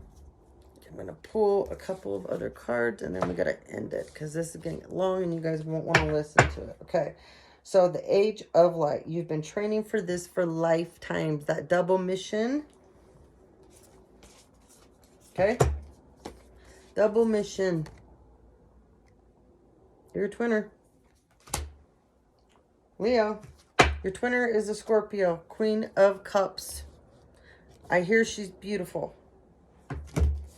Speaker 1: going to pull a couple of other cards and then we got to end it because this is getting long and you guys won't want to listen to it. Okay. So the Age of Light. You've been training for this for lifetimes. That double mission. Okay. Double mission. You're a twinner. Leo. Your twinner is a Scorpio. Queen of Cups. I hear she's beautiful.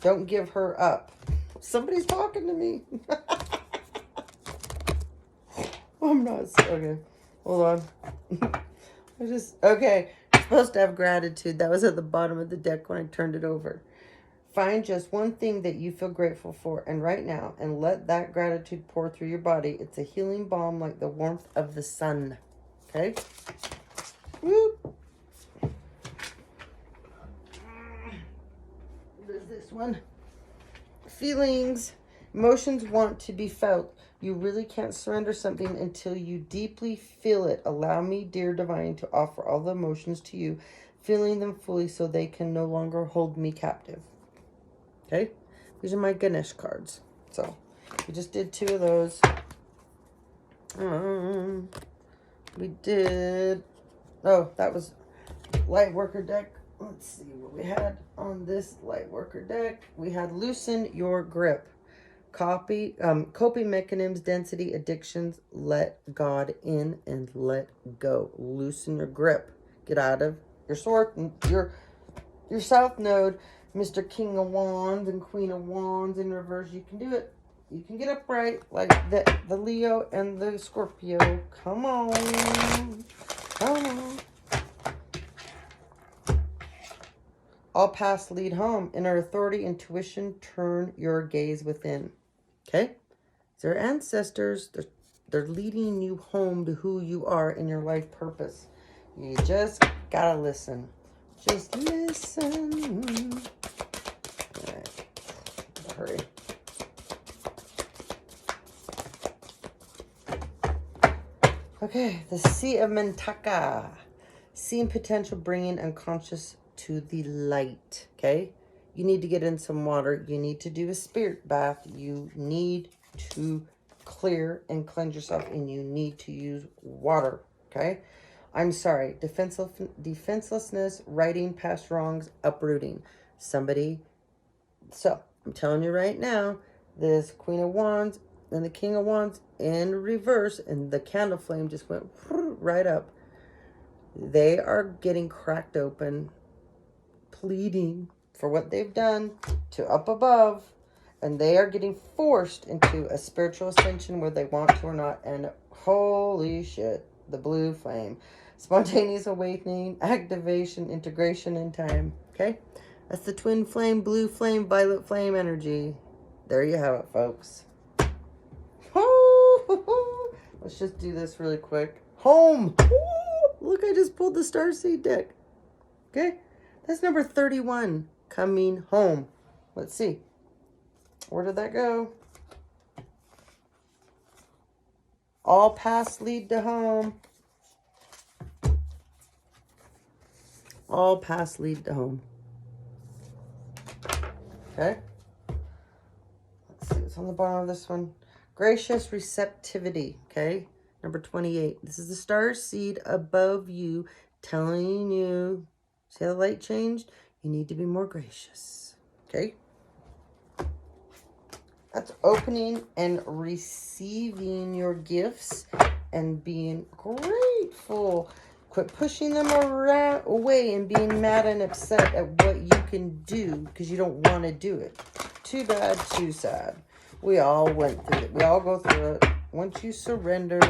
Speaker 1: Don't give her up. Somebody's talking to me. I'm not. Okay. Hold on. Okay. You're supposed to have gratitude. That was at the bottom of the deck when I turned it over. Find just one thing that you feel grateful for and right now and let that gratitude pour through your body. It's a healing balm like the warmth of the sun. Okay? Whoop. What is this one? Feelings. Emotions want to be felt. You really can't surrender something until you deeply feel it. Allow me, dear divine, to offer all the emotions to you, feeling them fully so they can no longer hold me captive. Okay? These are my Ganesh cards. So, we just did 2 of those. We did... Oh, that was light worker deck. Let's see what we had on this light worker deck. We had loosen your grip. Coping mechanisms, density, addictions, let God in and let go. Loosen your grip. Get out of your sword, your South Node, Mr. King of Wands and Queen of Wands in reverse. You can do it. You can get upright like the Leo and the Scorpio. Come on. Come on. All paths lead home. Inner authority, intuition, turn your gaze within. Okay? They're ancestors. They're leading you home to who you are in your life purpose. You just gotta listen. Just listen. All right. Hurry. Okay. The Sea of Mentaka. Seeing potential, bringing unconscious to the light. Okay? You need to get in some water. You need to do a spirit bath. You need to clear and cleanse yourself, and you need to use water. Okay? I'm sorry. Defenselessness, righting past wrongs, uprooting. Somebody. So, I'm telling you right now, this Queen of Wands and the King of Wands in reverse, and the candle flame just went right up. They are getting cracked open, pleading for what they've done to up above, and they are getting forced into a spiritual ascension whether they want to or not. And holy shit, the blue flame, spontaneous awakening, activation, integration in time. Okay, that's the twin flame, blue flame, violet flame energy. There you have it, folks. Let's just do this really quick. Home. Look, I just pulled the Starseed deck. Okay, that's number 31. Coming home. Let's see. Where did that go? All paths lead to home. All paths lead to home. Okay. Let's see what's on the bottom of this one. Gracious receptivity. Okay. Number 28. This is the star seed above you telling you. See how the light changed? You need to be more gracious. Okay? That's opening and receiving your gifts and being grateful. Quit pushing them away and being mad and upset at what you can do because you don't want to do it. Too bad, too sad. We all went through it. We all go through it. Once you surrender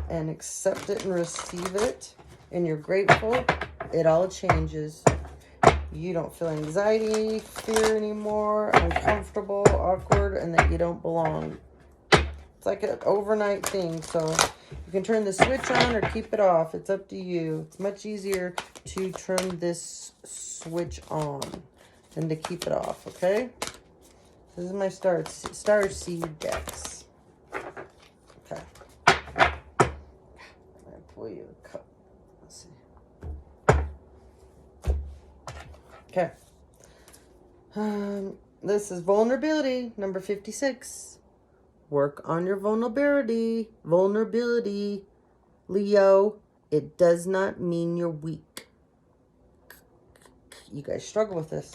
Speaker 1: and accept it and receive it and you're grateful, it all changes. You don't feel anxiety, fear anymore, uncomfortable, awkward, and that you don't belong. It's like an overnight thing, so you can turn the switch on or keep it off. It's up to you. It's much easier to turn this switch on than to keep it off, okay? This is my star seed decks. Okay. I'm going to pull you a cup. Let's see. Okay. This is vulnerability, number 56. Work on your vulnerability. Vulnerability. Leo, it does not mean you're weak. You guys struggle with this.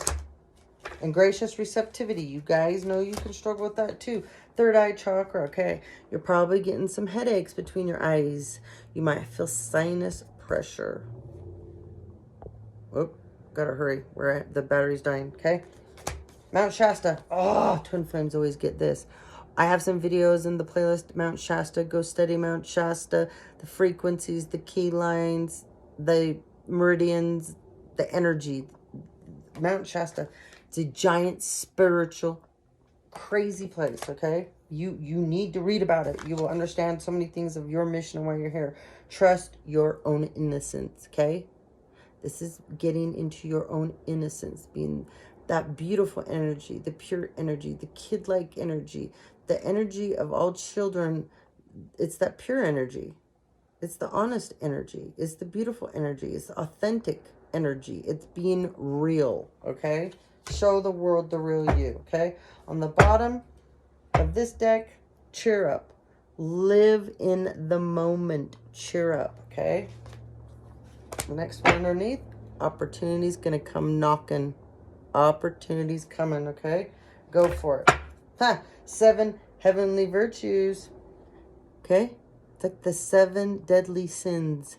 Speaker 1: And gracious receptivity. You guys know you can struggle with that too. Third eye chakra, okay. You're probably getting some headaches between your eyes. You might feel sinus pressure. Whoop, gotta hurry. The battery's dying, okay. Mount Shasta. Oh, twin flames always get this. I have some videos in the playlist, Mount Shasta. Go study Mount Shasta. The frequencies, the key lines, the meridians, the energy. Mount Shasta. It's a giant spiritual, crazy place, okay? You need to read about it. You will understand so many things of your mission and why you're here. Trust your own innocence, okay? This is getting into your own innocence, being that beautiful energy, the pure energy, the kid-like energy, the energy of all children. It's that pure energy. It's the honest energy. It's the beautiful energy. It's the authentic energy. It's being real, okay? Show the world the real you, okay? On the bottom of this deck, cheer up. Live in the moment. Cheer up, okay? The next one underneath, opportunity's going to come knocking. Opportunity's coming, okay? Go for it. 7 heavenly virtues. Okay? It's like the 7 deadly sins.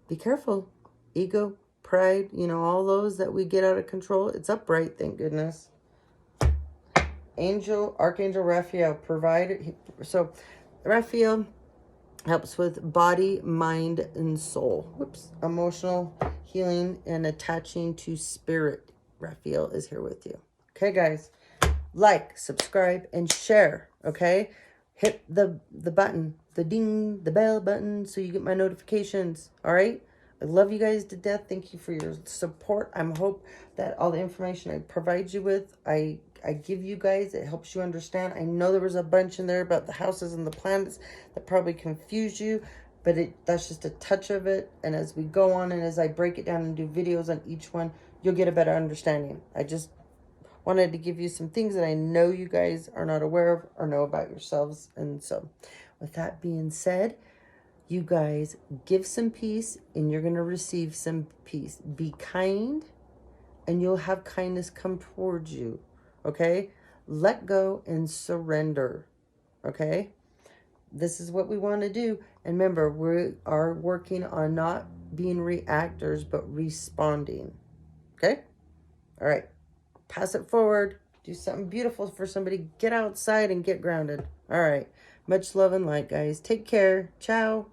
Speaker 1: Be careful. Ego, pride, you know, all those that we get out of control. It's upright, thank goodness. Archangel Raphael, so Raphael helps with body, mind, and soul. Whoops. Emotional healing and attaching to spirit. Raphael is here with you. Okay, guys. Like, subscribe, and share. Okay? Hit the button, the ding, the bell button, so you get my notifications. All right? I love you guys to death. Thank you for your support. I hope that all the information I provide you with, I give you guys, it helps you understand. I know there was a bunch in there about the houses and the planets that probably confuse you, but that's just a touch of it. And as we go on and as I break it down and do videos on each one, you'll get a better understanding. I just wanted to give you some things that I know you guys are not aware of or know about yourselves. And so with that being said, you guys give some peace and you're going to receive some peace. Be kind and you'll have kindness come towards you. Okay? Let go and surrender. Okay? This is what we want to do. And remember, we are working on not being reactors, but responding. Okay? All right. Pass it forward. Do something beautiful for somebody. Get outside and get grounded. All right. Much love and light, guys. Take care. Ciao.